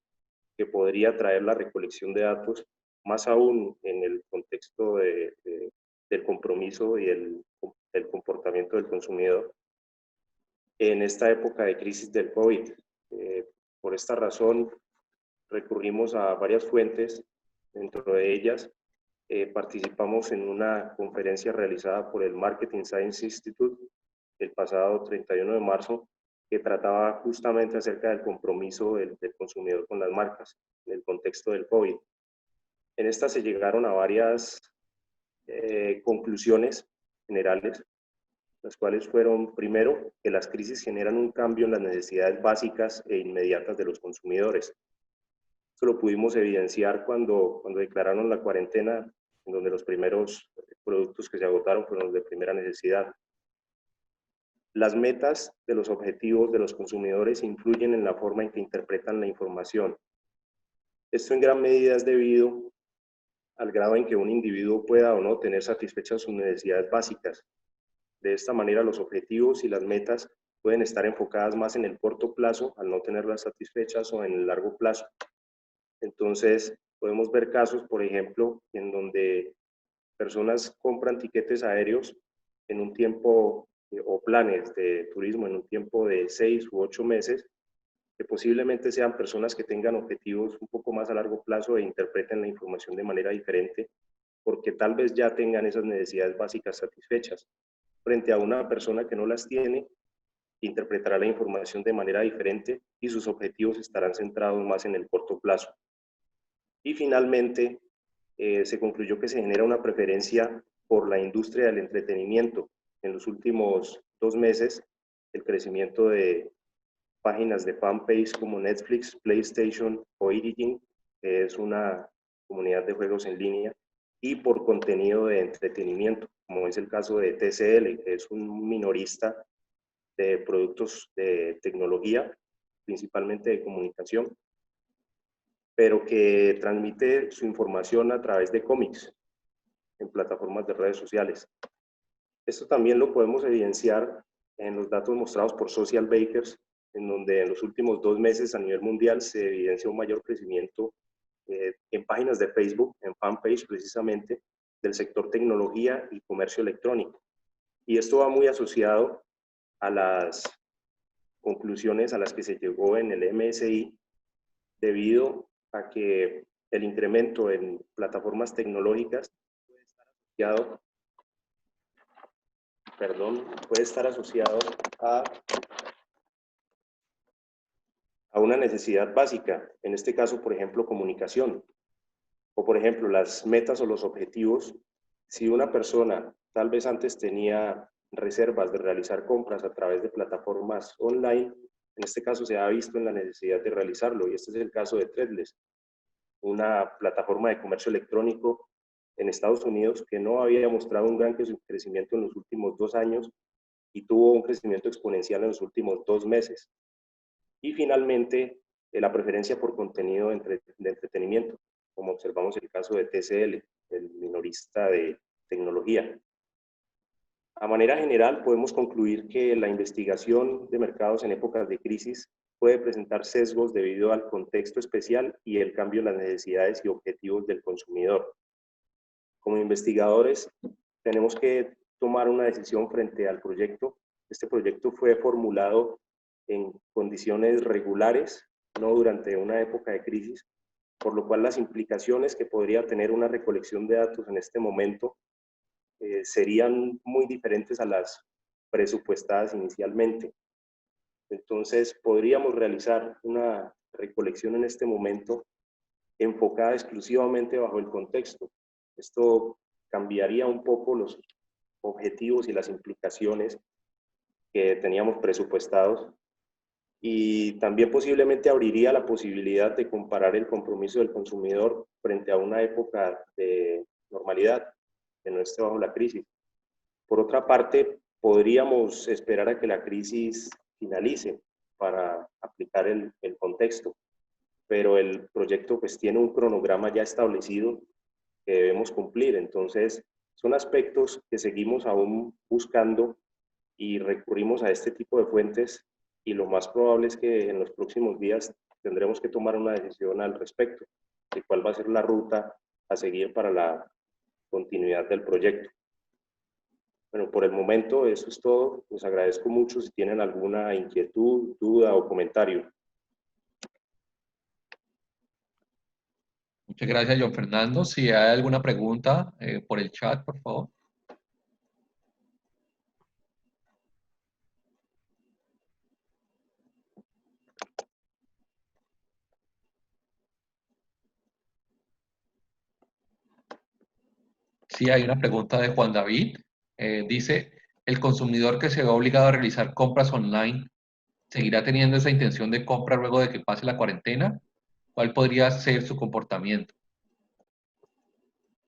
que podría traer la recolección de datos, más aún en el contexto del compromiso y el comportamiento del consumidor en esta época de crisis del COVID. Por esta razón, recurrimos a varias fuentes. Dentro de ellas, participamos en una conferencia realizada por el Marketing Science Institute el pasado 31 de marzo, que trataba justamente acerca del compromiso del consumidor con las marcas en el contexto del COVID. En esta se llegaron a varias conclusiones generales, las cuales fueron, primero, que las crisis generan un cambio en las necesidades básicas e inmediatas de los consumidores. Esto lo pudimos evidenciar cuando declararon la cuarentena, en donde los primeros productos que se agotaron fueron los de primera necesidad. Las metas de los objetivos de los consumidores influyen en la forma en que interpretan la información. Esto en gran medida es debido al grado en que un individuo pueda o no tener satisfechas sus necesidades básicas. De esta manera, los objetivos y las metas pueden estar enfocadas más en el corto plazo al no tenerlas satisfechas o en el largo plazo. Entonces, podemos ver casos, por ejemplo, en donde personas compran tiquetes aéreos en un tiempo o planes de turismo en un tiempo de 6 u 8 meses, que posiblemente sean personas que tengan objetivos un poco más a largo plazo e interpreten la información de manera diferente, porque tal vez ya tengan esas necesidades básicas satisfechas, frente a una persona que no las tiene, interpretará la información de manera diferente y sus objetivos estarán centrados más en el corto plazo. Y finalmente, se concluyó que se genera una preferencia por la industria del entretenimiento. En los últimos 2 meses, el crecimiento de páginas de fanpage como Netflix, PlayStation o Origin, que es una comunidad de juegos en línea, y por contenido de entretenimiento, como es el caso de TCL, que es un minorista de productos de tecnología, principalmente de comunicación, pero que transmite su información a través de cómics en plataformas de redes sociales. Esto también lo podemos evidenciar en los datos mostrados por Social Bakers, en donde en los últimos 2 meses a nivel mundial se evidencia un mayor crecimiento en páginas de Facebook, en fanpage precisamente, del sector tecnología y comercio electrónico. Y esto va muy asociado a las conclusiones a las que se llegó en el MSI, debido a que el incremento en plataformas tecnológicas puede estar asociado a una necesidad básica, en este caso, por ejemplo, comunicación, o por ejemplo, las metas o los objetivos. Si una persona tal vez antes tenía reservas de realizar compras a través de plataformas online, en este caso se ha visto en la necesidad de realizarlo, y este es el caso de Threadless, una plataforma de comercio electrónico en Estados Unidos que no había mostrado un gran crecimiento en los últimos 2 años y tuvo un crecimiento exponencial en los últimos 2 meses. Y finalmente, la preferencia por contenido de entretenimiento, como observamos el caso de TCL, el minorista de tecnología. A manera general, podemos concluir que la investigación de mercados en épocas de crisis puede presentar sesgos debido al contexto especial y el cambio en las necesidades y objetivos del consumidor. Como investigadores, tenemos que tomar una decisión frente al proyecto. Este proyecto fue formulado en condiciones regulares, no durante una época de crisis, por lo cual las implicaciones que podría tener una recolección de datos en este momento serían muy diferentes a las presupuestadas inicialmente. Entonces, podríamos realizar una recolección en este momento enfocada exclusivamente bajo el contexto. Esto cambiaría un poco los objetivos y las implicaciones que teníamos presupuestados, y también posiblemente abriría la posibilidad de comparar el compromiso del consumidor frente a una época de normalidad, que no esté bajo la crisis. Por otra parte, podríamos esperar a que la crisis finalice para aplicar el contexto, pero el proyecto pues tiene un cronograma ya establecido que debemos cumplir. Entonces, son aspectos que seguimos aún buscando y recurrimos a este tipo de fuentes, y lo más probable es que en los próximos días tendremos que tomar una decisión al respecto de cuál va a ser la ruta a seguir para la continuidad del proyecto. Bueno, por el momento eso es todo. Les agradezco mucho si tienen alguna inquietud, duda o comentario. Muchas gracias, John Fernando. Si hay alguna pregunta por el chat, por favor. Sí, hay una pregunta de Juan David. Dice, ¿el consumidor que se ve obligado a realizar compras online seguirá teniendo esa intención de compra luego de que pase la cuarentena? ¿Cuál podría ser su comportamiento?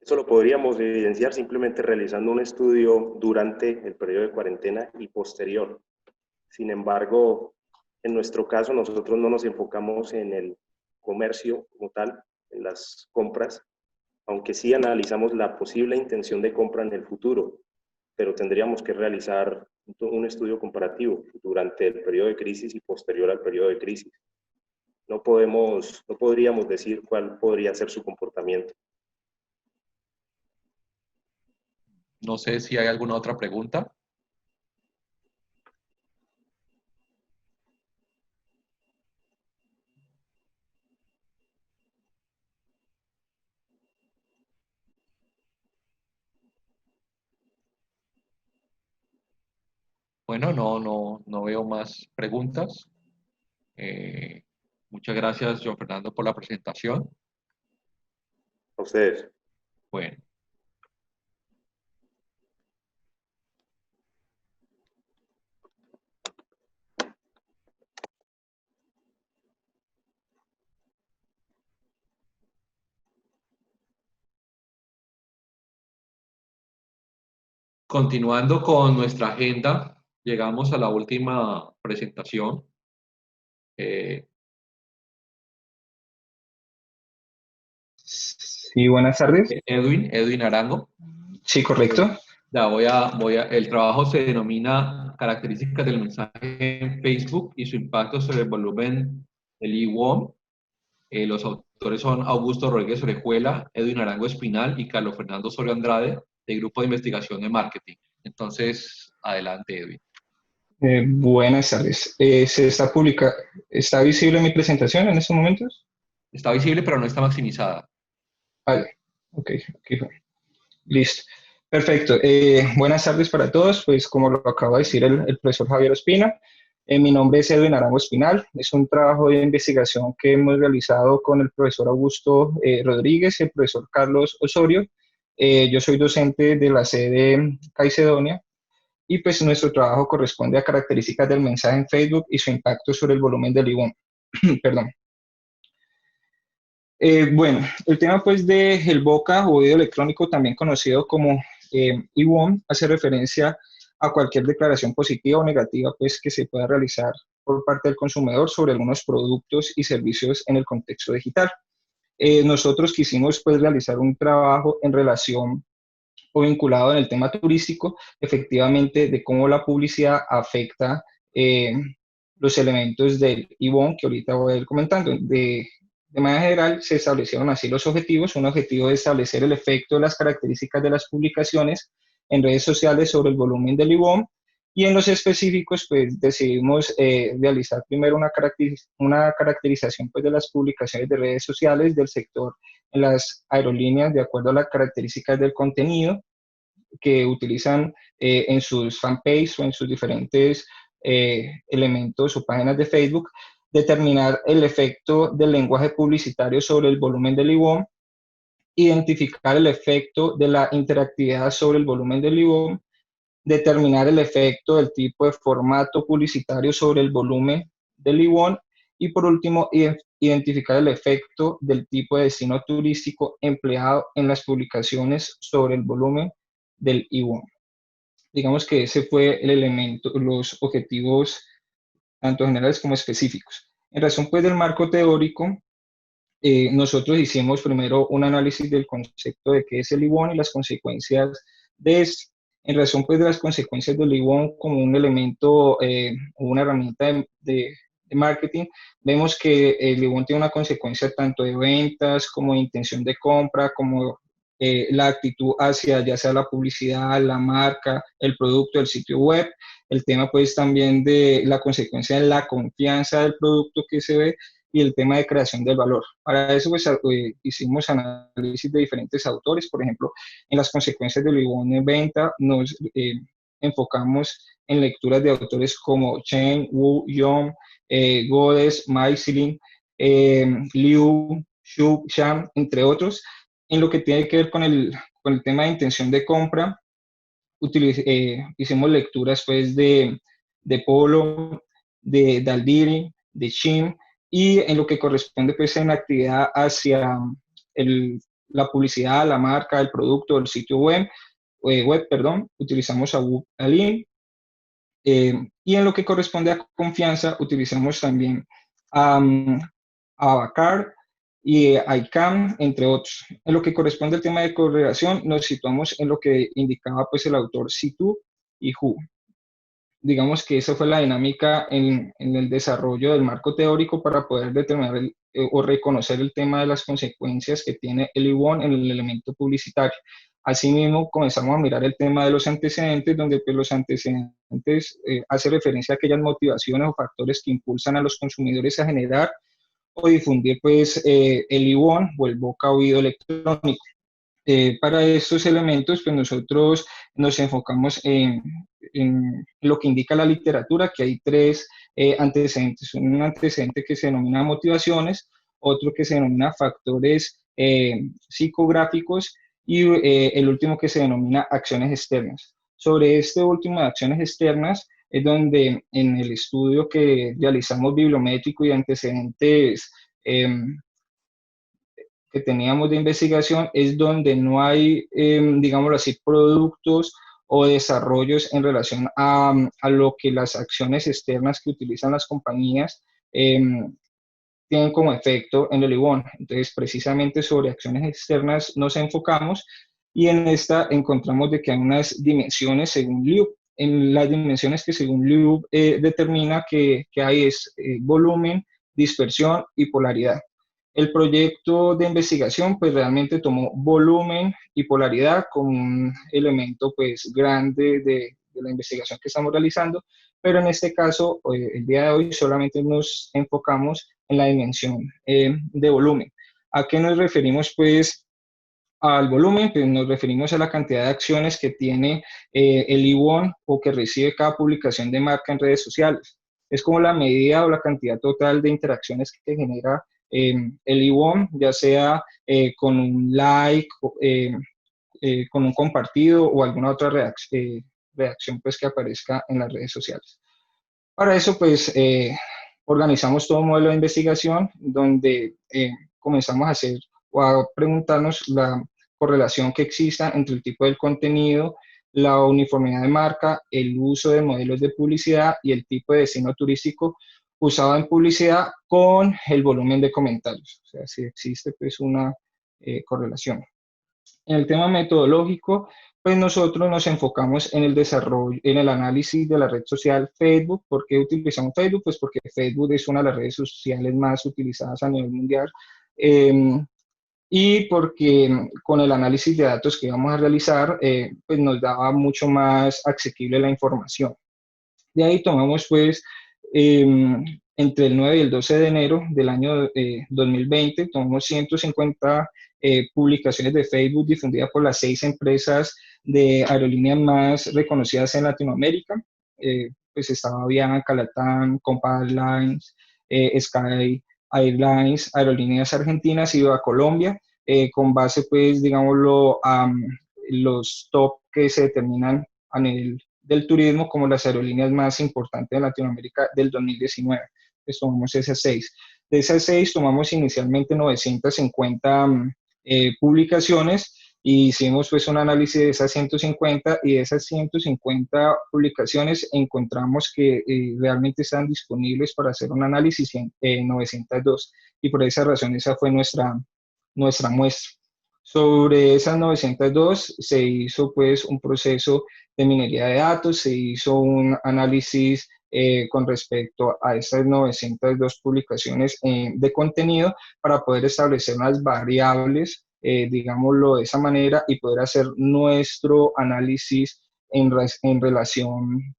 Eso lo podríamos evidenciar simplemente realizando un estudio durante el periodo de cuarentena y posterior. Sin embargo, en nuestro caso, nosotros no nos enfocamos en el comercio como tal, en las compras, aunque sí analizamos la posible intención de compra en el futuro, pero tendríamos que realizar un estudio comparativo durante el periodo de crisis y posterior al periodo de crisis. No podríamos decir cuál podría ser su comportamiento. No sé si hay alguna otra pregunta. Bueno, no veo más preguntas. Muchas gracias, John Fernando, por la presentación. A ustedes. Bueno. Continuando con nuestra agenda, llegamos a la última presentación. Sí, buenas tardes. Edwin Arango. Sí, correcto. Ya el trabajo se denomina Características del mensaje en Facebook y su impacto sobre el volumen del IWOM. Los autores son Augusto Rodríguez Orejuela, Edwin Arango Espinal y Carlos Fernando Osorio Andrade, del Grupo de Investigación de Marketing. Entonces, adelante, Edwin. Buenas tardes. ¿Está visible mi presentación en estos momentos? Está visible, pero no está maximizada. Vale, ok, listo. Perfecto. Buenas tardes para todos. Pues como lo acaba de decir el profesor Javier Ospina, mi nombre es Edwin Arango Espinal. Es un trabajo de investigación que hemos realizado con el profesor Augusto Rodríguez y el profesor Carlos Osorio. Yo soy docente de la sede Caicedonia, y pues nuestro trabajo corresponde a características del mensaje en Facebook y su impacto sobre el volumen del IWOM. Perdón. Bueno, el tema pues del BOCA o oído electrónico, también conocido como IWOM, hace referencia a cualquier declaración positiva o negativa pues que se pueda realizar por parte del consumidor sobre algunos productos y servicios en el contexto digital. Nosotros quisimos pues realizar un trabajo en relación o vinculado en el tema turístico, efectivamente, de cómo la publicidad afecta los elementos del IWOM, que ahorita voy a ir comentando. De manera general, se establecieron así los objetivos. Un objetivo es establecer el efecto de las características de las publicaciones en redes sociales sobre el volumen del IWOM, y en los específicos, pues decidimos realizar primero una caracterización pues, de las publicaciones de redes sociales del sector en las aerolíneas de acuerdo a las características del contenido. que utilizan en sus fanpages o en sus diferentes elementos o páginas de Facebook, determinar el efecto del lenguaje publicitario sobre el volumen del IWOM, identificar el efecto de la interactividad sobre el volumen del IWOM, determinar el efecto del tipo de formato publicitario sobre el volumen del IWOM y por último identificar el efecto del tipo de destino turístico empleado en las publicaciones sobre el volumen del IWOM. Digamos que ese fue el elemento, los objetivos tanto generales como específicos. En razón pues del marco teórico, nosotros hicimos primero un análisis del concepto de qué es el IWOM y las consecuencias de esto. En razón pues de las consecuencias del IWOM como un elemento, una herramienta de marketing, vemos que el IWOM tiene una consecuencia tanto de ventas como de intención de compra, como la actitud hacia ya sea la publicidad, la marca, el producto, el sitio web, el tema pues también de la consecuencia de la confianza del producto que se ve y el tema de creación del valor. Para eso pues, hicimos análisis de diferentes autores, por ejemplo, en las consecuencias del IWOM en venta nos enfocamos en lecturas de autores como Chen, Wu, Yong, Godes, Maislin, Liu, Xu, Sham, entre otros. En lo que tiene que ver con el tema de intención de compra, hicimos lecturas pues de Polo, de Daldiri, de Shin, y en lo que corresponde pues en actividad hacia la publicidad, la marca, el producto, el sitio web, utilizamos a Wu Alin, y en lo que corresponde a confianza utilizamos también a Bakar y ICANN, entre otros. En lo que corresponde al tema de correlación, nos situamos en lo que indicaba pues el autor Situ y Hu. Digamos que esa fue la dinámica en el desarrollo del marco teórico para poder determinar o reconocer el tema de las consecuencias que tiene el IWOM en el elemento publicitario. Asimismo, comenzamos a mirar el tema de los antecedentes, donde pues, los antecedentes hace referencia a aquellas motivaciones o factores que impulsan a los consumidores a generar o difundir pues, el IWOM o el boca oído electrónico. Para estos elementos, pues nosotros nos enfocamos en lo que indica la literatura, que hay tres antecedentes. Un antecedente que se denomina motivaciones, otro que se denomina factores psicográficos y el último que se denomina acciones externas. Sobre este último de acciones externas es donde en el estudio que realizamos bibliométrico y antecedentes que teníamos de investigación es donde no hay, digámoslo así, productos o desarrollos en relación a lo que las acciones externas que utilizan las compañías tienen como efecto en el IWOM. Entonces, precisamente sobre acciones externas nos enfocamos y en esta encontramos de que hay unas dimensiones según Liu. En las dimensiones que según Liu determina que hay es volumen, dispersión y polaridad. El proyecto de investigación pues realmente tomó volumen y polaridad como un elemento pues grande de la investigación que estamos realizando, pero en este caso, el día de hoy solamente nos enfocamos en la dimensión de volumen. ¿A qué nos referimos pues al volumen? Pues nos referimos a la cantidad de acciones que tiene el IWOM o que recibe cada publicación de marca en redes sociales. Es como la medida o la cantidad total de interacciones que genera el IWOM, ya sea con un like, con un compartido o alguna otra reacción pues, que aparezca en las redes sociales. Para eso, pues, organizamos todo un modelo de investigación donde comenzamos a hacer o a preguntarnos la correlación que exista entre el tipo del contenido, la uniformidad de marca, el uso de modelos de publicidad y el tipo de destino turístico usado en publicidad con el volumen de comentarios. O sea, si existe pues una correlación. En el tema metodológico, pues nosotros nos enfocamos en el desarrollo, en el análisis de la red social Facebook. ¿Por qué utilizamos Facebook? Pues porque Facebook es una de las redes sociales más utilizadas a nivel mundial. Y porque con el análisis de datos que íbamos a realizar, pues nos daba mucho más asequible la información. De ahí tomamos pues entre el 9 y el 12 de enero del año 2020, tomamos 150 publicaciones de Facebook difundidas por las 6 empresas de aerolíneas más reconocidas en Latinoamérica. Pues estaba Avianca, LATAM, Copa Airlines, Sky Airlines, Aerolíneas Argentinas y Colombia, con base, pues, digámoslo, a los top que se determinan a nivel del turismo como las aerolíneas más importantes de Latinoamérica del 2019. Pues tomamos esas 6. De esas 6 tomamos inicialmente 950 publicaciones y hicimos pues un análisis de esas 150 y de esas 150 publicaciones encontramos que realmente están disponibles para hacer un análisis en 902 y por esa razón esa fue nuestra muestra. Sobre esas 902 se hizo pues un proceso de minería de datos, se hizo un análisis con respecto a esas 902 publicaciones de contenido para poder establecer unas variables, digámoslo de esa manera, y poder hacer nuestro análisis en relación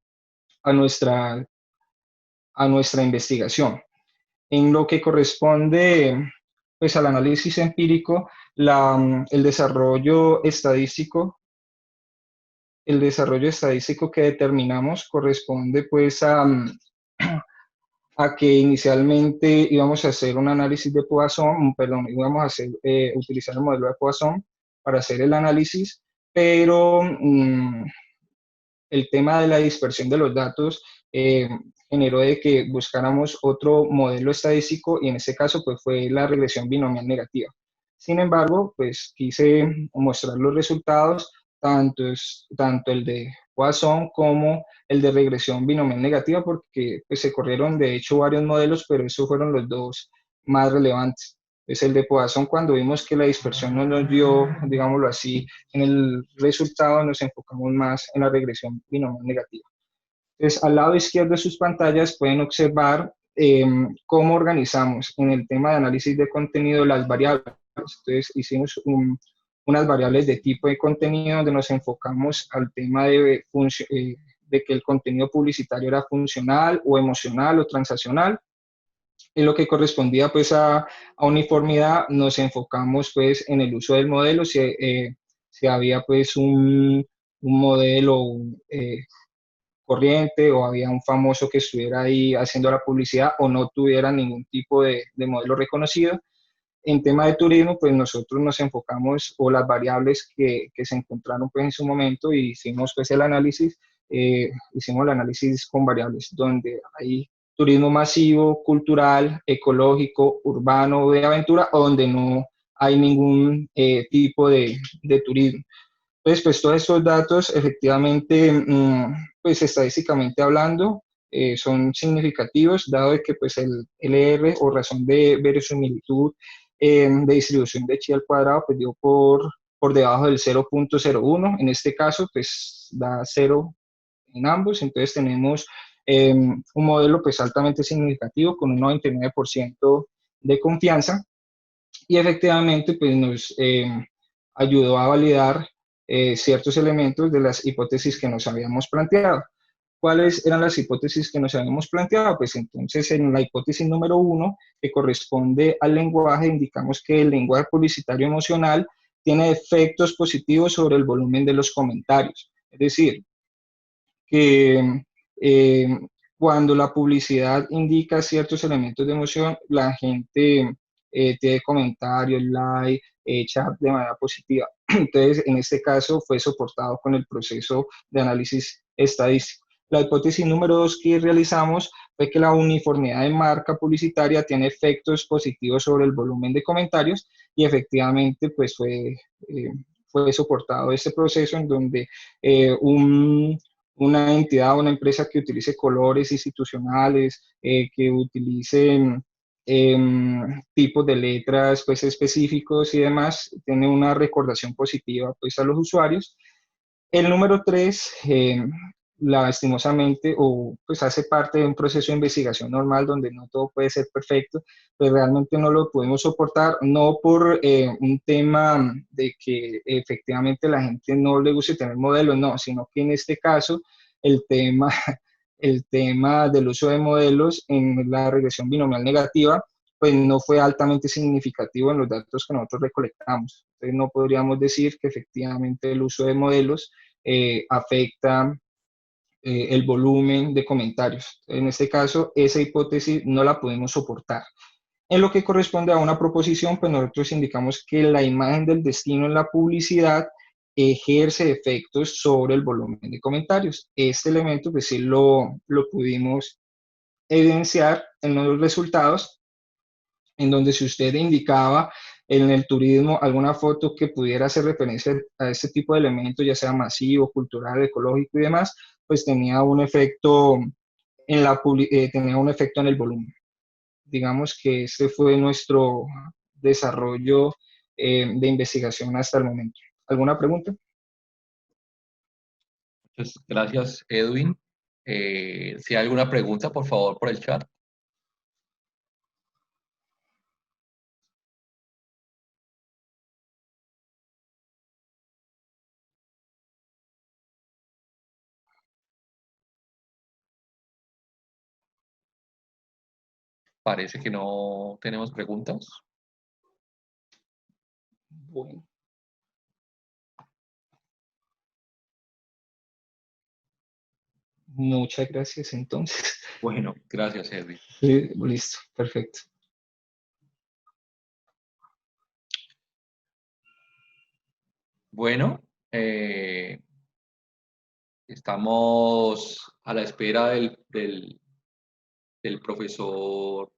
a nuestra investigación. En lo que corresponde pues, al análisis empírico, el desarrollo estadístico que determinamos corresponde pues a que inicialmente íbamos a hacer un análisis de Poisson, íbamos a utilizar el modelo de Poisson para hacer el análisis, pero el tema de la dispersión de los datos generó de que buscáramos otro modelo estadístico y en este caso pues fue la regresión binomial negativa. Sin embargo, pues quise mostrar los resultados, tanto el de Poisson como el de regresión binomial negativa, porque pues, se corrieron de hecho varios modelos, pero esos fueron los dos más relevantes. Es el de Poisson, cuando vimos que la dispersión no nos dio, digámoslo así, en el resultado nos enfocamos más en la regresión binomial negativa. Entonces, al lado izquierdo de sus pantallas pueden observar cómo organizamos en el tema de análisis de contenido las variables. Entonces, hicimos unas variables de tipo de contenido donde nos enfocamos al tema de que el contenido publicitario era funcional o emocional o transaccional. En lo que correspondía pues a uniformidad, nos enfocamos pues en el uso del modelo, si había pues un modelo corriente o había un famoso que estuviera ahí haciendo la publicidad o no tuviera ningún tipo de modelo reconocido. En tema de turismo, pues nosotros nos enfocamos o las variables que se encontraron pues en su momento y hicimos pues el análisis, con variables donde hay turismo masivo, cultural, ecológico, urbano, de aventura, o donde no hay ningún tipo de turismo. Entonces, pues todos estos datos efectivamente, pues estadísticamente hablando, son significativos, dado que pues el LR o razón de verosimilitud de distribución de chi al cuadrado, pues dio por debajo del 0.01, en este caso pues da 0 en ambos, entonces tenemos un modelo pues altamente significativo con un 99% de confianza y efectivamente pues nos ayudó a validar ciertos elementos de las hipótesis que nos habíamos planteado. ¿Cuáles eran las hipótesis que nos habíamos planteado? Pues entonces en la hipótesis número 1, que corresponde al lenguaje, indicamos que el lenguaje publicitario emocional tiene efectos positivos sobre el volumen de los comentarios. Es decir, que cuando la publicidad indica ciertos elementos de emoción, la gente tiene comentarios, like, chat de manera positiva. Entonces, en este caso fue soportado con el proceso de análisis estadístico. La hipótesis número 2 que realizamos fue que la uniformidad de marca publicitaria tiene efectos positivos sobre el volumen de comentarios y efectivamente pues fue soportado este proceso en donde una entidad o una empresa que utilice colores institucionales, que utilicen tipos de letras pues, específicos y demás, tiene una recordación positiva pues, a los usuarios. El número 3, lastimosamente, pues hace parte de un proceso de investigación normal donde no todo puede ser perfecto, pero realmente no lo podemos soportar, no por un tema de que efectivamente la gente no le guste tener modelos, no, sino que en este caso el tema del uso de modelos en la regresión binomial negativa pues no fue altamente significativo en los datos que nosotros recolectamos. Entonces no podríamos decir que efectivamente el uso de modelos afecta el volumen de comentarios. En este caso, esa hipótesis no la podemos soportar. En lo que corresponde a una proposición, pues nosotros indicamos que la imagen del destino en la publicidad ejerce efectos sobre el volumen de comentarios. Este elemento, pues sí lo pudimos evidenciar en los resultados, en donde si usted indicaba en el turismo alguna foto que pudiera hacer referencia a este tipo de elementos, ya sea masivo, cultural, ecológico y demás, pues tenía un efecto tenía un efecto en el volumen. Digamos que este fue nuestro desarrollo de investigación hasta el momento. ¿Alguna pregunta? Muchas gracias, Edwin. Si hay alguna pregunta, por favor, por el chat. Parece que no tenemos preguntas. Bueno. Muchas gracias, entonces. Bueno, gracias, Edwin. Sí, listo, perfecto. Bueno, estamos a la espera del profesor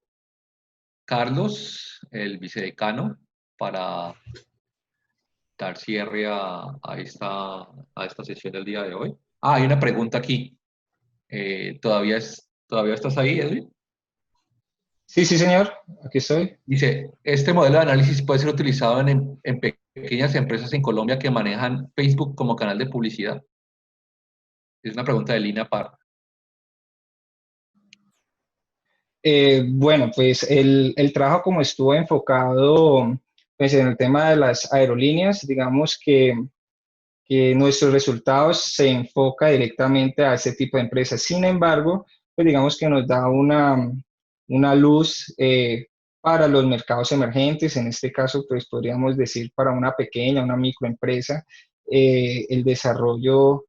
Carlos, el vicedecano, para dar cierre a esta sesión del día de hoy. Ah, hay una pregunta aquí. ¿Todavía estás ahí, Edwin? Sí, sí, señor, aquí estoy. Dice, ¿este modelo de análisis puede ser utilizado en pequeñas empresas en Colombia que manejan Facebook como canal de publicidad? Es una pregunta de Lina Parra. Bueno, pues el trabajo como estuvo enfocado pues, en el tema de las aerolíneas, digamos que nuestros resultados se enfoca directamente a ese tipo de empresas. Sin embargo, pues digamos que nos da una luz para los mercados emergentes. En este caso, pues podríamos decir para una pequeña, una microempresa, el desarrollo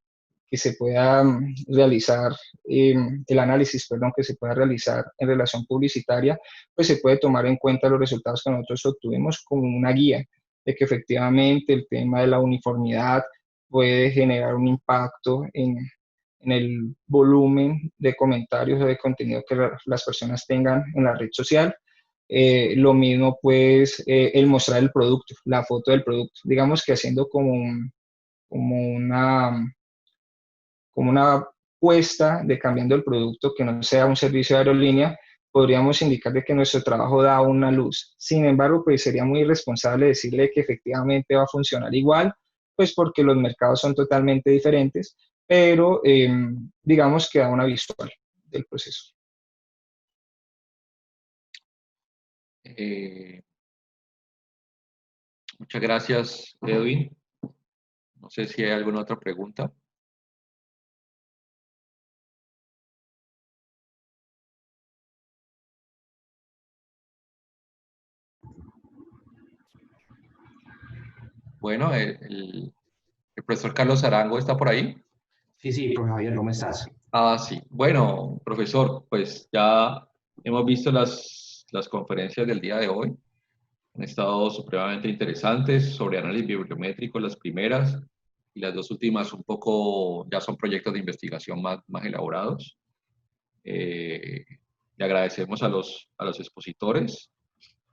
que se pueda realizar, el análisis, perdón, que se pueda realizar en relación publicitaria, pues se puede tomar en cuenta los resultados que nosotros obtuvimos como una guía de que efectivamente el tema de la uniformidad puede generar un impacto en el volumen de comentarios o de contenido que las personas tengan en la red social. Lo mismo, pues, el mostrar el producto, la foto del producto. Digamos que haciendo como una puesta de cambiando el producto que no sea un servicio de aerolínea, podríamos indicar de que nuestro trabajo da una luz. Sin embargo, pues sería muy irresponsable decirle que efectivamente va a funcionar igual, pues porque los mercados son totalmente diferentes, pero digamos que da una visual del proceso. Muchas gracias, Edwin. No sé si hay alguna otra pregunta. Bueno, el profesor Carlos Arango está por ahí. Sí, sí, profe Javier, ¿cómo estás? Ah, sí. Bueno, profesor, pues ya hemos visto las conferencias del día de hoy. Han estado supremamente interesantes sobre análisis bibliométrico, las primeras, y las dos últimas un poco, ya son proyectos de investigación más elaborados. Le agradecemos a los expositores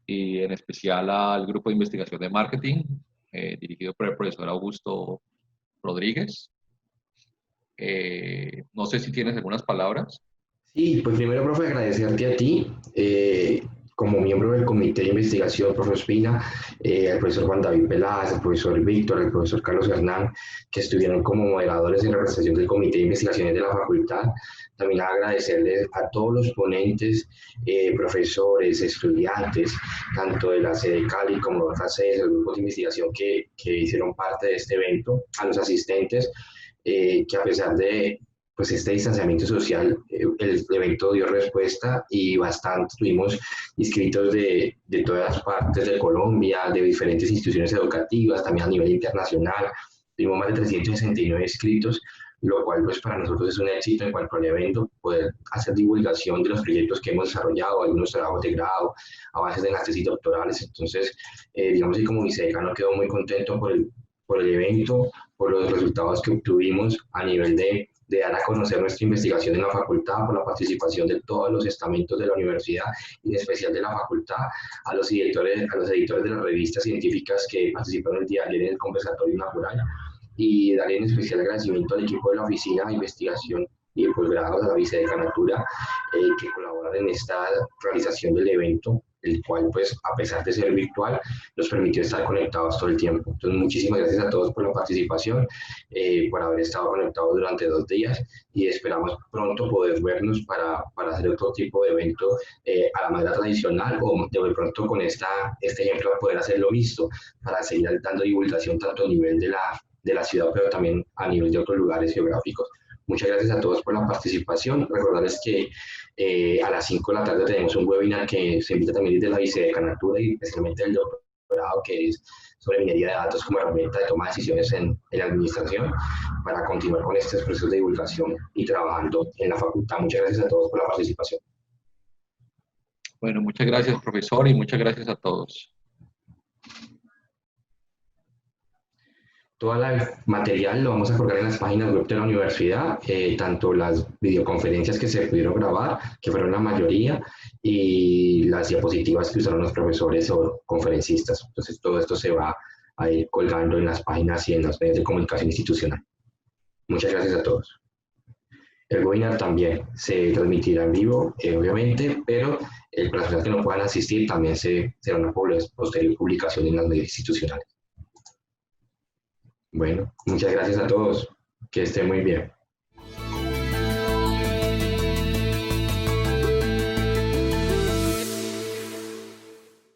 y en especial al grupo de investigación de marketing, dirigido por el profesor Augusto Rodríguez. No sé si tienes algunas palabras. Sí, pues primero, profe, agradecerte a ti, como miembro del comité de investigación, profe Espina, al profesor Juan David Peláez, al profesor Víctor, al profesor Carlos Hernán, que estuvieron como moderadores en representación del comité de investigaciones de la facultad. También agradecerles a todos los ponentes, profesores, estudiantes, tanto de la sede Cali como de otras sedes, el grupo de investigación que hicieron parte de este evento, a los asistentes, que a pesar de pues este distanciamiento social, el evento dio respuesta y bastante, tuvimos inscritos de todas las partes de Colombia, de diferentes instituciones educativas, también a nivel internacional, tuvimos más de 369 inscritos, lo cual pues para nosotros es un éxito en cuanto al evento, poder hacer divulgación de los proyectos que hemos desarrollado, algunos trabajos de grado, avances de las tesis doctorales. Entonces, digamos que como vicedecano quedo muy contento por el evento, por los resultados que obtuvimos a nivel de dar a conocer nuestra investigación en la facultad, por la participación de todos los estamentos de la universidad y en especial de la facultad, a los editores de las revistas científicas que participaron el día de ayer en el conversatorio inaugural, y darle en especial agradecimiento al equipo de la Oficina de Investigación y de Posgrado de la Vicedecanatura que colaboran en esta realización del evento, el cual, pues, a pesar de ser virtual, nos permitió estar conectados todo el tiempo. Entonces, muchísimas gracias a todos por la participación, por haber estado conectados durante 2 días, y esperamos pronto poder vernos para hacer otro tipo de evento a la manera tradicional, o de pronto con este ejemplo poder hacerlo mixto, para seguir dando divulgación tanto a nivel de la ciudad, pero también a nivel de otros lugares geográficos. Muchas gracias a todos por la participación. Recordarles que a las 5 de la tarde tenemos un webinar que se invita también desde la Vicedecanatura y especialmente el doctorado, que es sobre minería de datos como herramienta de toma de decisiones en la administración, para continuar con estos procesos de divulgación y trabajando en la facultad. Muchas gracias a todos por la participación. Bueno, muchas gracias, profesor, y muchas gracias a todos. Todo el material lo vamos a colgar en las páginas web de la universidad, tanto las videoconferencias que se pudieron grabar, que fueron la mayoría, y las diapositivas que usaron los profesores o conferencistas. Entonces, todo esto se va a ir colgando en las páginas y en los medios de comunicación institucional. Muchas gracias a todos. El webinar también se transmitirá en vivo, obviamente, pero para las personas que no puedan asistir también será una posterior publicación en los medios institucionales. Bueno, muchas gracias a todos. Que estén muy bien.